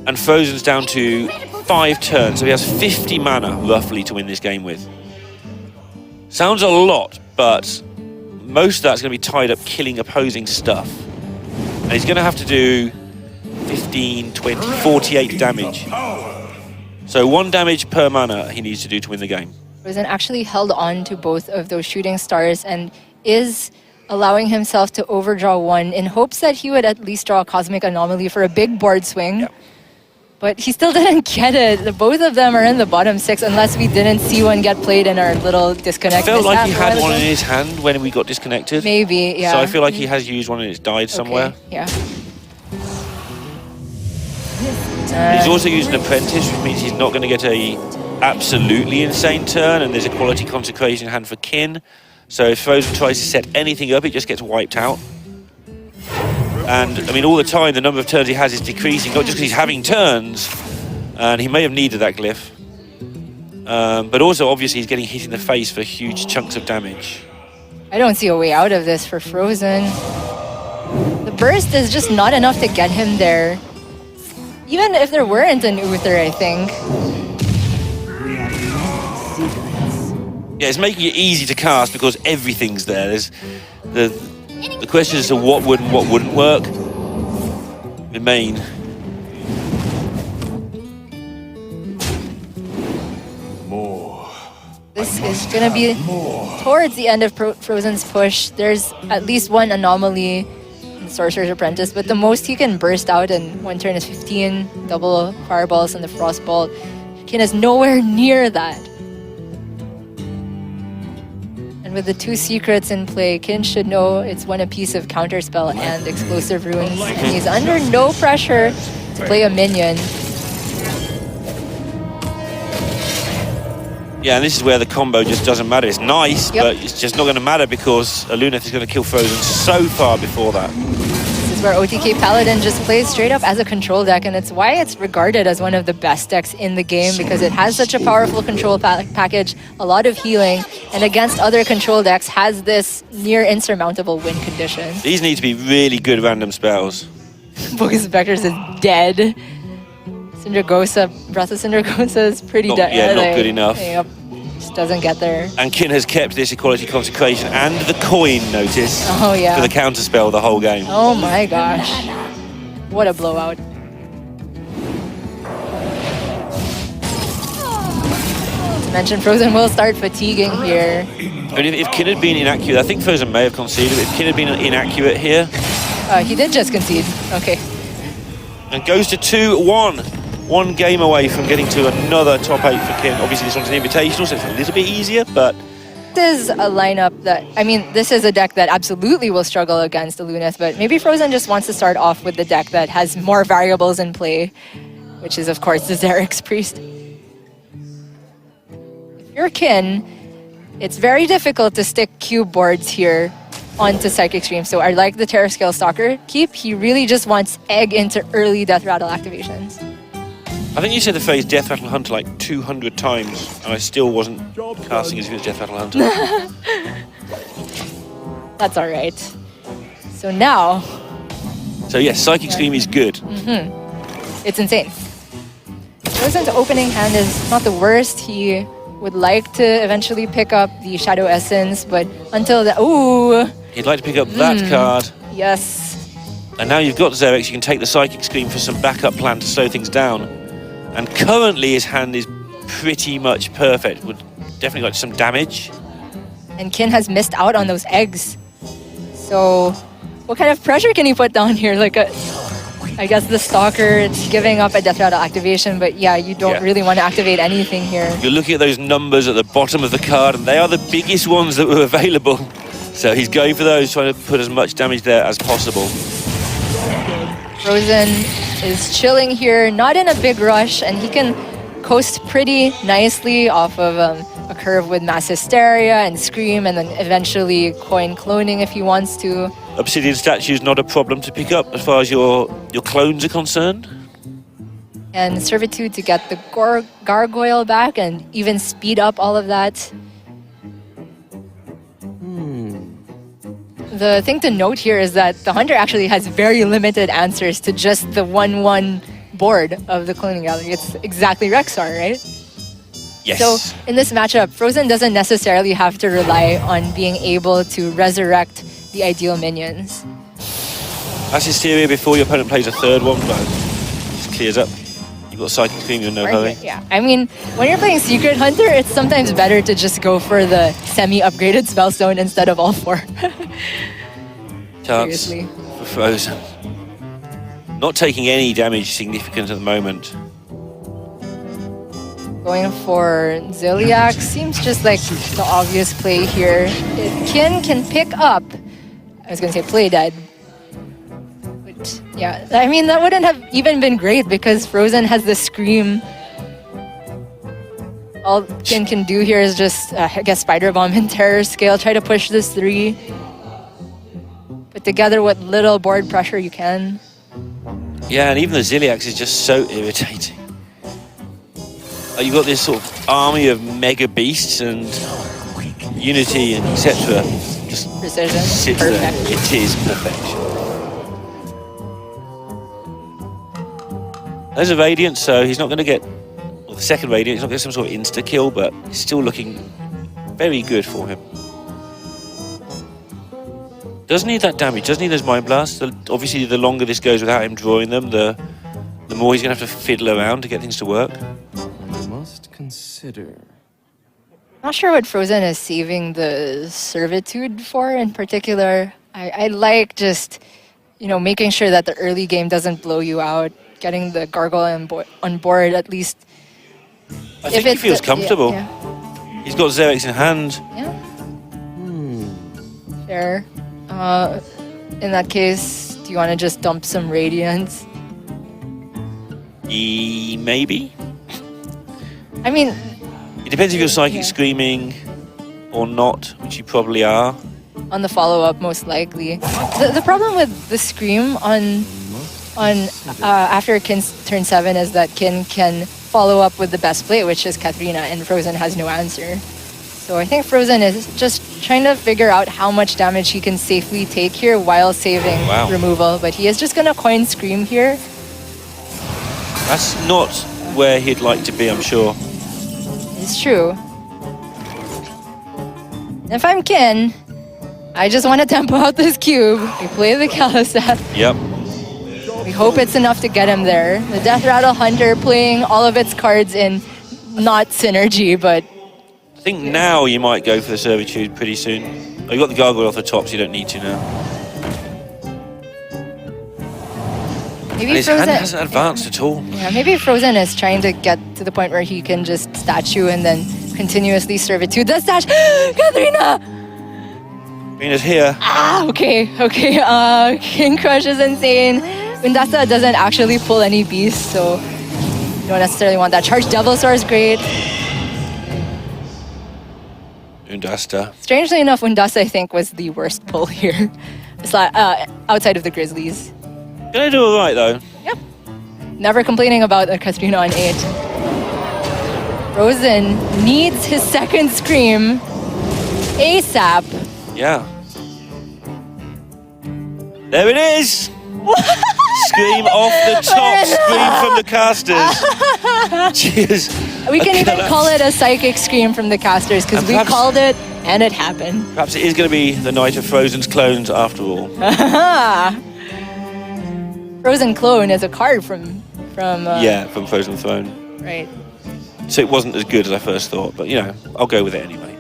And Fr0zen's down to 5 turns, so he has 50 mana, roughly, to win this game with. Sounds a lot, but most of that's going to be tied up killing opposing stuff. And he's going to have to do 15, 20, 48 damage. So 1 damage per mana he needs to do to win the game. Fr0zen actually held on to both of those shooting stars and is allowing himself to overdraw 1 in hopes that he would at least draw a cosmic anomaly for a big board swing. Yep. But he still didn't get it. Both of them are in the bottom 6 unless we didn't see one get played in our little disconnect. I felt like he had one in his hand when we got disconnected. Maybe, yeah. So I feel like he has used one and it's died somewhere. Okay, yeah. He's also used an apprentice, which means he's not going to get a absolutely insane turn, and there's a quality consecration hand for Kin. So if Fr0zen tries to set anything up, it just gets wiped out. And I mean, all the time, the number of turns he has is decreasing, not just because he's having turns, and he may have needed that glyph, but also obviously he's getting hit in the face for huge chunks of damage. I don't see a way out of this for Fr0zen. The burst is just not enough to get him there. Even if there weren't an Uther, I think. Yeah, it's making it easy to cast because everything's there. There's the question as to what would and what wouldn't work remain. This is going to be towards the end of Fr0zen's push. There's at least one anomaly in Sorcerer's Apprentice, but the most he can burst out in 1 turn is 15 double fireballs and the Frostbolt. Kin is nowhere near that. And with the 2 secrets in play, Kin should know it's 1 apiece of Counterspell and Explosive Runes, and he's under no pressure to play a minion. Yeah, and this is where the combo just doesn't matter. It's nice, but it's just not going to matter because a Luneth is going to kill Fr0zen so far before that. This is where OTK Paladin just plays straight up as a control deck, and it's why it's regarded as one of the best decks in the game, because it has such a powerful control package, a lot of healing, and against other control decks has this near insurmountable win condition. These need to be really good random spells. Focus Vectors is dead. Syndragosa, Breath of Syndragosa is pretty dead. Yeah, not good enough. Yep, just doesn't get there. And Kin has kept this Equality Consecration and the coin, notice, for the counterspell the whole game. Oh my gosh. What a blowout. To mention, Fr0zen will start fatiguing here. But if Kin had been inaccurate, I think Fr0zen may have conceded. If Kin had been inaccurate here... he did just concede. Okay. And goes to 2-1. 1 game away from getting to another top 8 for Kin. Obviously, this one's an invitational, so it's a little bit easier, but... This is a lineup that... I mean, this is a deck that absolutely will struggle against the Luneth, but maybe Fr0zen just wants to start off with the deck that has more variables in play, which is, of course, the Xerix Priest. If you're Kin, it's very difficult to stick cube boards here. onto Psychic Stream. So I like the Terror Scale Stalker keep. He really just wants egg into early Death Rattle activations. I think you said the phrase Death Rattle Hunter like 200 times, and I still wasn't casting as if it was Death Rattle Hunter. That's all right. So now, So yes, Psychic Stream is good. it's insane. Fr0zen's opening hand is not the worst. He would like to eventually pick up the Shadow Essence, but until that, ooh, He'd like to pick up that card. yes. And now you've got Xerix, you can take the Psychic Scream for some backup plan to slow things down. And currently his hand is pretty much perfect. Would definitely like some damage. And Kin has missed out on those eggs. So what kind of pressure can he put down here? Like I guess the Stalker, it's giving up a Death Rattle activation, but yeah, you don't really want to activate anything here. You're looking at those numbers at the bottom of the card, and they are the biggest ones that were available. So he's going for those, trying to put as much damage there as possible. Fr0zen is chilling here, not in a big rush, and he can coast pretty nicely off of a curve with Mass Hysteria and Scream, and then eventually coin cloning if he wants to. Obsidian Statue is not a problem to pick up as far as your clones are concerned. And Servitude to get the Gargoyle back and even speed up all of that. The thing to note here is that the Hunter actually has very limited answers to just the 1-1 board of the Cloning Gallery. It's exactly Rexar, right? Yes. So in this matchup, Fr0zen doesn't necessarily have to rely on being able to resurrect the ideal minions. That's Hysteria before your opponent plays a third one, but it just clears up. You've got Psychic Scream, you're in no hurry. Yeah, I mean, when you're playing Secret Hunter, it's sometimes better to just go for the semi-upgraded Spellstone instead of all four. Chance Seriously. for Fr0zen. Not taking any damage significant at the moment. Going for Ziliax seems just like the obvious play here. If Kin can pick up, I was going to say play dead. But yeah, I mean, that wouldn't have even been great because Fr0zen has the Scream. All Kin can do here is just, I guess, Spider Bomb and Terror Scale, try to push this 3. Put together what little board pressure you can. Yeah, and even the Ziliax is just so irritating. You've got this sort of army of mega beasts and Unity and etc. Just Precision. sits Perfect. there. It is perfection. There's a Radiant, so he's not going to get, well, the second Radiant, he's not going to get some sort of insta-kill, but it's still looking very good for him. Doesn't need that damage, doesn't need those Mind Blasts. Obviously, the longer this goes without him drawing them, the more he's going to have to fiddle around to get things to work. Must consider. Not sure what Fr0zen is saving the Servitude for in particular. I like just, you know, making sure that the early game doesn't blow you out, getting the Gargoyle on board at least. I think he feels comfortable. Yeah. He's got Xerix in hand. Yeah. Fair. In that case, do you want to just dump some Radiance? Maybe. I mean, It depends if you're Psychic Screaming or not, which you probably are. on the follow-up, most likely. The problem with the Scream on after Kin's turn 7 is that Kin can follow up with the best play, which is Katharina, and Fr0zen has no answer. So I think Fr0zen is just trying to figure out how much damage he can safely take here while saving removal. But he is just going to coin Scream here. That's not where he'd like to be, I'm sure. It's true. If I'm Kin, I just want to tempo out this cube. We play the Calisat. Yep. We hope it's enough to get him there. The Death Rattle Hunter playing all of its cards in not synergy, but I think now you might go for the Servitude pretty soon. Oh, you got the Gargoyle off the top, so you don't need to now. maybe And his hand Fr0zen hasn't advanced at all. Yeah, maybe Fr0zen is trying to get to the point where he can just statue and then continuously Servitude. The statue! Katharina! Rina's here. Ah, okay. King Crush is insane. Undasa doesn't actually pull any beasts, so you don't necessarily want that. Charged Devilsaur is great. Undasta. Strangely enough, Undasa, I think, was the worst pull here. It's like, outside of the Grizzlies. Gonna do alright though. Yep. Never complaining about a Katrina on 8. Fr0zen needs his second Scream ASAP. Yeah. There it is! Scream off the top, scream from the casters. Cheers. We can even call it a psychic scream from the casters because And we perhaps- called it and it happened. Perhaps it is going to be the night of Fr0zen's clones after all. Fr0zen clone is a card from Yeah, from Frozen Throne. right. So it wasn't as good as I first thought, but you know, I'll go with it anyway.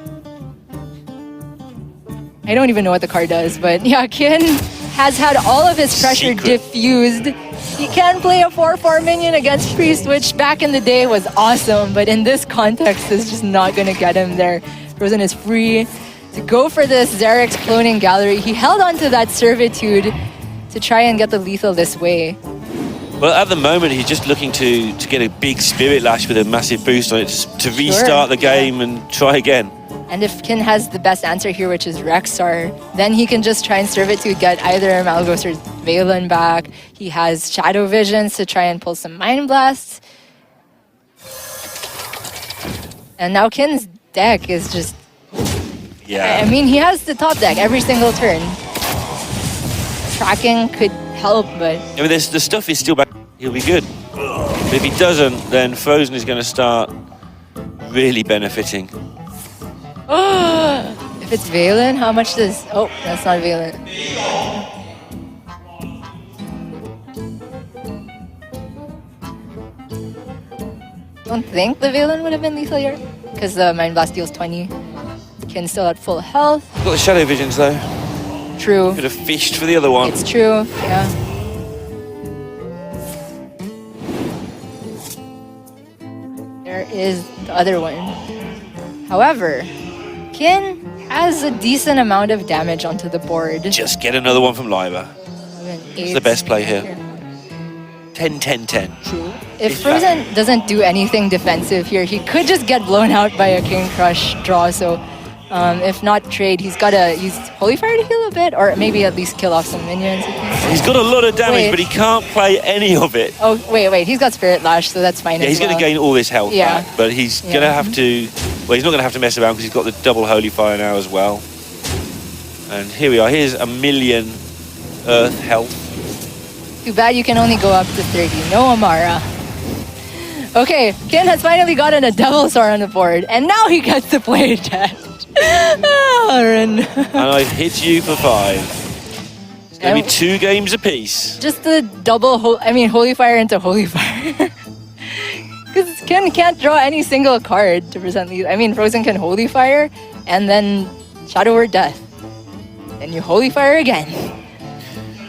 I don't even know what the card does, but yeah, Kin has had all of his pressure Secret. diffused. He can play a 4/4 minion against Priest, which back in the day was awesome, but in this context is just not gonna get him there. Fr0zen is free to go for this Xerix cloning gallery. He held on to that servitude to try and get the lethal this way. Well, at the moment, he's just looking to get a big Spirit Lash with a massive boost on it to restart the game and try again. And if Kin has the best answer here, which is Rexar, then he can just try and serve it to get either Malgos or Valen back. He has Shadow Visions to try and pull some Mind Blasts. And now Kin's deck is just... Yeah. I mean, he has the top deck every single turn. Tracking could help, but... I mean, the stuff is still back. He'll be good. But if he doesn't, then Fr0zen is going to start really benefiting. If it's Valen, how much does... Oh, that's not Valen. Don't think the Valen would have been lethal here. Because the Mind Blast deals 20. Kin's still at full health. Got the Shadow Visions though. True. Could have fished for the other one. It's true, yeah. There is the other one. However, Kin has a decent amount of damage onto the board. Just get another one from Liber. It's the best play here. 10-10-10. True. If Fr0zen doesn't do anything defensive here, he could just get blown out by a King Crush draw. So if not trade, he's got to use Holy Fire to heal a bit, or maybe at least kill off some minions. He's got a lot of damage, Wait. but he can't play any of it. Oh, wait. He's got Spirit Lash, so that's fine Yeah, as he's well. going to gain all this health Yeah. back, but he's Yeah. going to have to... Well, he's not going to have to mess around because he's got the double Holy Fire now as well. And here we are. Here's 1,000,000 Earth health. Too bad you can only go up to 30. No Amara. Okay, Kin has finally gotten a Devil Sword on the board, and now he gets to play dead. And I've hit you for 5. It's going to be 2 games apiece. Just the double, Holy Fire into Holy Fire. Because Kin can't draw any single card to present these. Fr0zen can Holy Fire, and then Shadow Word Death. Then you Holy Fire again.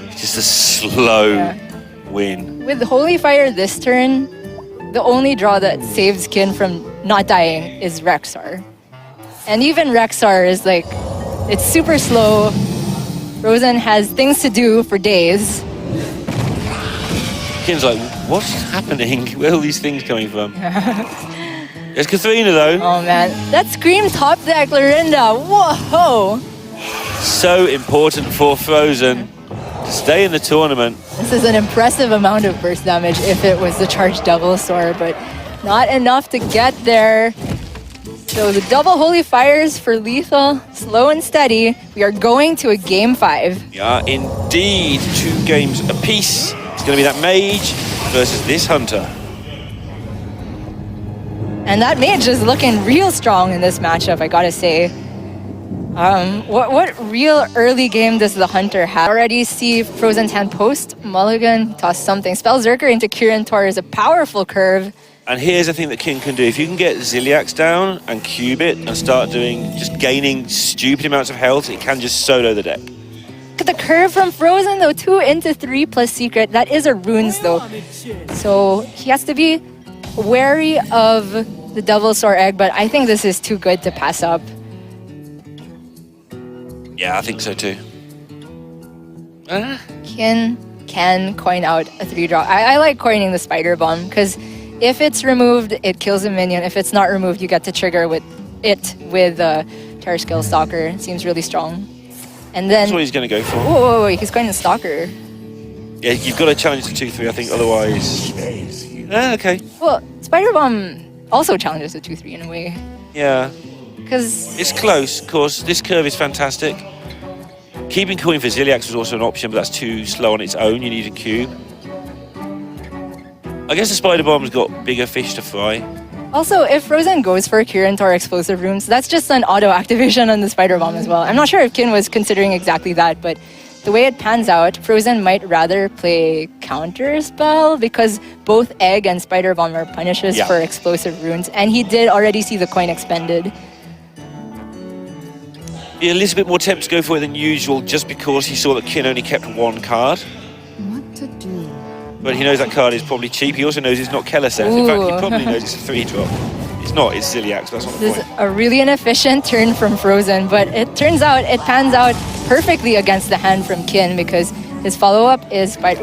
It's just a slow win. With Holy Fire this turn, the only draw that saves Kin from not dying is Rexar. And even Rexar is like, it's super slow. Fr0zen has things to do for days. Kin's like, what's happening? Where are all these things coming from? There's Katharina though. Oh man, that Scream top deck, Lorinda. Whoa! So important for Fr0zen to stay in the tournament. This is an impressive amount of burst damage if it was the charged Devil Sword, but not enough to get there. So the double Holy Fires for lethal, slow and steady. We are going to a game 5. We are indeed 2 games apiece. It's going to be that Mage versus this Hunter. And that Mage is looking real strong in this matchup, I gotta say. What real early game does the Hunter have? Already see Fr0zen's hand post, mulligan, toss something. Spell Zerker into Kirin is a powerful curve. And here's the thing that Kin can do. If you can get Ziliax down and cube it and start just gaining stupid amounts of health, it can just solo the deck. Look at the curve from Fr0zen though, 2 into 3 plus secret. That is a runes though. So he has to be wary of the Devil Sword Egg, but I think this is too good to pass up. Yeah, I think so too. Kin can coin out a 3-draw. I like coining the Spider Bomb because if it's removed, it kills a minion. If it's not removed, you get to trigger with Terror Skill Stalker seems really strong. And then... That's what he's going to go for. Oh, he's going to Stalker. Yeah, you've got to challenge the 2-3, I think, otherwise... okay. Well, Spider Bomb also challenges the 2-3 in a way. Yeah. Because... It's close, of course. This curve is fantastic. Keeping coin for Ziliax was also an option, but that's too slow on its own. You need a cube. I guess the Spider Bomb's got bigger fish to fry. Also, if Fr0zen goes for Kirin explosive runes, that's just an auto activation on the Spider Bomb as well. I'm not sure if Kin was considering exactly that, but the way it pans out, Fr0zen might rather play counter spell because both Egg and Spider Bomb are punishes for explosive runes, and he did already see the coin expended. Be a little bit more tempted to go for it than usual just because he saw that Kin only kept one card. What to do? But he knows that card is probably cheap. He also knows it's not Keleseth. In fact, he probably knows it's a 3-drop. It's not, it's Ziliax, that's not the This point. is a really inefficient turn from Fr0zen, but it turns out it pans out perfectly against the hand from Kin because his follow-up is by...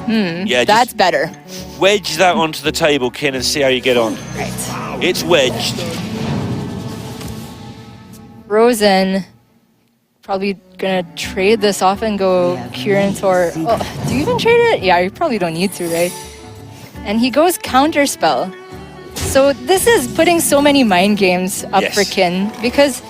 Yeah, that's better. Wedge that onto the table, Kin, and see how you get on. Right. It's wedged. Fr0zen probably gonna trade this off and go Kirin. Oh, do you even trade it? Yeah, you probably don't need to, right? And he goes counter spell. So this is putting so many mind games up for Kin because,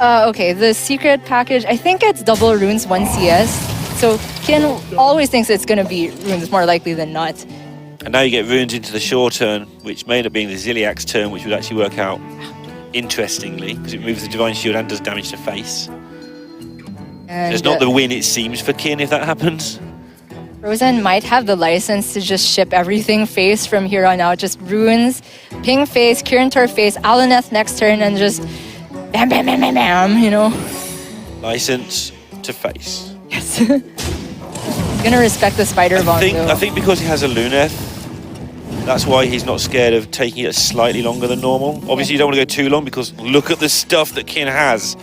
okay, the secret package, I think it's double runes 1 CS. So Kin always thinks it's gonna be runes more likely than not. And now you get runes into the short turn, which may end up being the Ziliax turn, which would actually work out interestingly because it removes the Divine Shield and does damage to face. And It's not the win it seems for Kin if that happens. Fr0zen might have the license to just ship everything face from here on out. Just runes, ping face, Kirin face, Alaneth next turn, and just bam, bam, bam, bam, bam, you know? License to face. Yes. Gonna respect the Spider Bomb, though. I think because he has a Luneth, that's why he's not scared of taking it slightly longer than normal. Obviously, you don't want to go too long because look at the stuff that Kin has.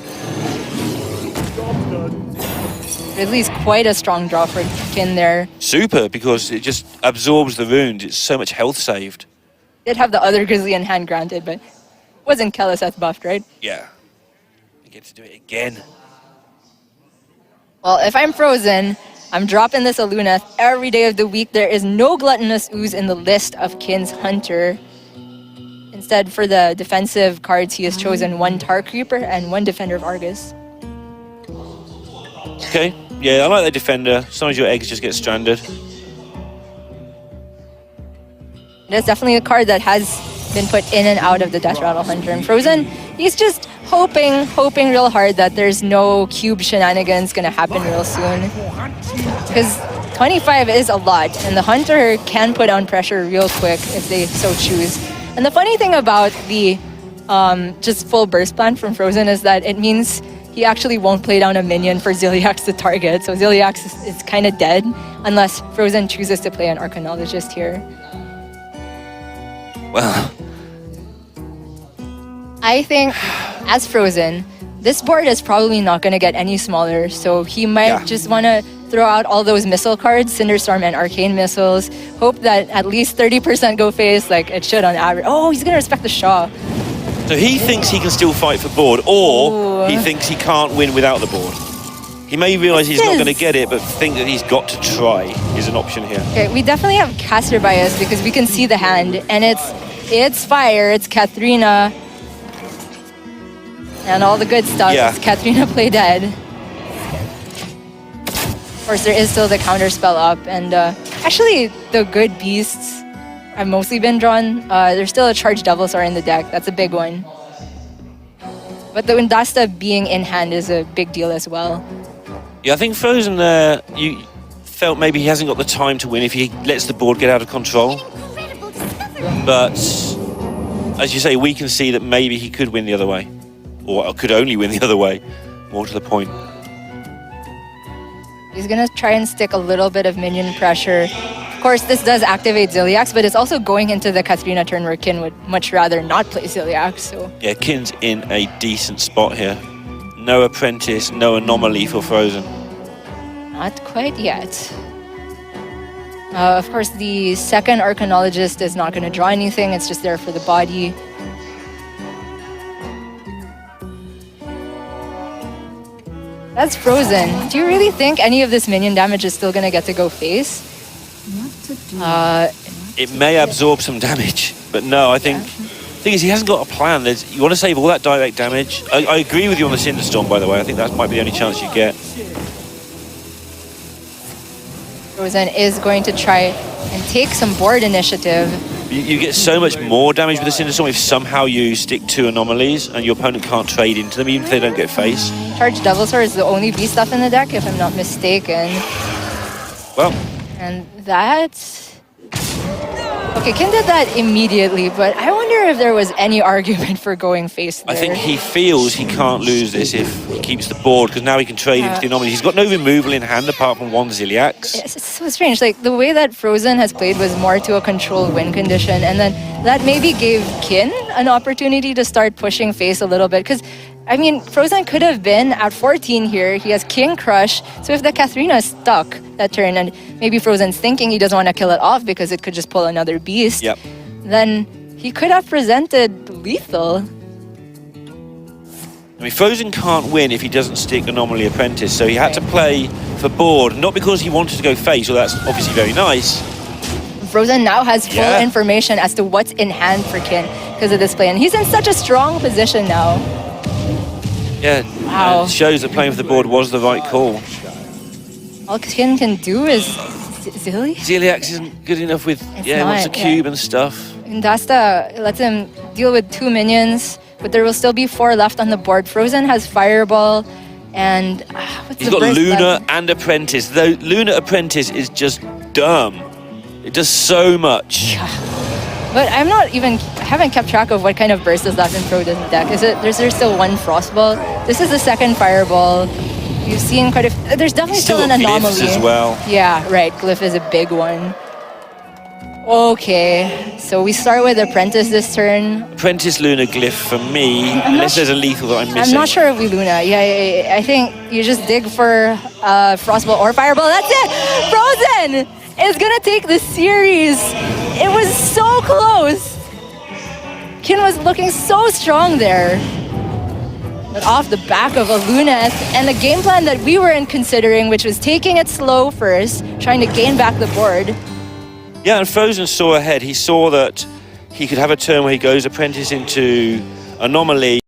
At least quite a strong draw for Kin there. Super, because it just absorbs the wound. It's so much health saved. Did have the other Grizzly in hand, granted, but wasn't Keleseth buffed, right? Yeah. You get to do it again. Well, if I'm Fr0zen, I'm dropping this Aluneth every day of the week. There is no Gluttonous Ooze in the list of Kin's Hunter. Instead, for the defensive cards, he has chosen 1 Tar Creeper and 1 Defender of Argus. Okay. Yeah, I like the Defender. Sometimes your eggs just get stranded. It is definitely a card that has been put in and out of the Death Rattle Hunter. And Fr0zen, he's just hoping real hard that there's no cube shenanigans gonna happen real soon. Because 25 is a lot, and the Hunter can put on pressure real quick if they so choose. And the funny thing about the just full burst plan from Fr0zen is that it means he actually won't play down a minion for Ziliax to target. So Ziliax is kind of dead unless Fr0zen chooses to play an Arcanologist here. Well, I think, as Fr0zen, this board is probably not going to get any smaller, so he might just want to throw out all those missile cards, Cinderstorm and Arcane Missiles, hope that at least 30% go face, like it should on average. Oh, he's going to respect the Shaw. so he thinks he can still fight for board, or he thinks he can't win without the board. He may realise he's not going to get it, but think that he's got to try is an option here. Okay, we definitely have caster bias because we can see the hand, and it's fire, it's Katharina, and all the good stuff. Yeah. It's Katharina play dead. Of course, there is still the counter spell up, and actually the good beasts have mostly been drawn. There's still a Charged Devilsaur in the deck. That's a big one. But the Undasta being in hand is a big deal as well. Yeah, I think Fr0zen there, you felt maybe he hasn't got the time to win if he lets the board get out of control. Incredible discovery. But, as you say, we can see that maybe he could win the other way. Or could only win the other way. More to the point. He's gonna try and stick a little bit of minion pressure. Of course, this does activate Ziliax, but it's also going into the Katharina turn where Kin would much rather not play Ziliax, so... Yeah, Kin's in a decent spot here. No Apprentice, no Anomaly for Fr0zen. Not quite yet. Of course, the second Arcanologist is not gonna draw anything, it's just there for the body. That's Fr0zen. Do you really think any of this minion damage is still gonna get to go face? What to do? It may absorb some damage, but no, I think... The thing is, he hasn't got a plan. You want to save all that direct damage. I agree with you on the Cinderstorm, by the way. I think that might be the only chance you get. Fr0zen is going to try and take some board initiative. You get so much more damage with the Cinderstorm if somehow you stick 2 anomalies and your opponent can't trade into them, even if they don't get face. Charged Devil Sword is the only beast stuff in the deck, if I'm not mistaken. Well, And that's... Okay, Kin did that immediately, but I wonder if there was any argument for going face there. I think he feels he can't lose this if he keeps the board, because now he can trade into the anomalies. He's got no removal in hand apart from 1 Ziliax. It's so strange. Like, the way that Fr0zen has played was more to a controlled win condition, and then that maybe gave Kin an opportunity to start pushing face a little bit, because I mean, Fr0zen could have been at 14 here. He has King Crush. So if the Katharina is stuck that turn, and maybe Fr0zen's thinking he doesn't want to kill it off because it could just pull another beast, then he could have presented lethal. I mean, Fr0zen can't win if he doesn't stick Anomaly Apprentice, so he had to play for board, not because he wanted to go face, well, that's obviously very nice. Fr0zen now has full information as to what's in hand for Kin because of this play, and he's in such a strong position now. Yeah, Wow. It shows that playing for the board was the right call. All Kin can do is Zilly? Ziliax isn't good enough with, It's wants a not, cube and stuff. And Dasta lets him deal with 2 minions, but there will still be 4 left on the board. Fr0zen has Fireball, and what's He's the got burst Luna left? and Apprentice, though Luna Apprentice is just dumb. It does so much. But I haven't kept track of what kind of burst is left in Fr0zen's deck. Is there still 1 Frostball? This is the 2nd Fireball. You've seen quite a there's definitely He's still still an got anomaly. Glyphs as well. Yeah, right. Glyph is a big one. Okay, so we start with Apprentice this turn. Apprentice Luna Glyph for me, unless there's a lethal that I'm missing. I'm not sure if we Luna. Yeah, I think you just dig for Frostball or Fireball. That's it! Fr0zen is gonna take the series. It was so close. Kin was looking so strong there. But off the back of a Luneth and the game plan that we weren't considering, which was taking it slow first, trying to gain back the board. Yeah, and Fr0zen saw ahead. He saw that he could have a turn where he goes Apprentice into Anomaly.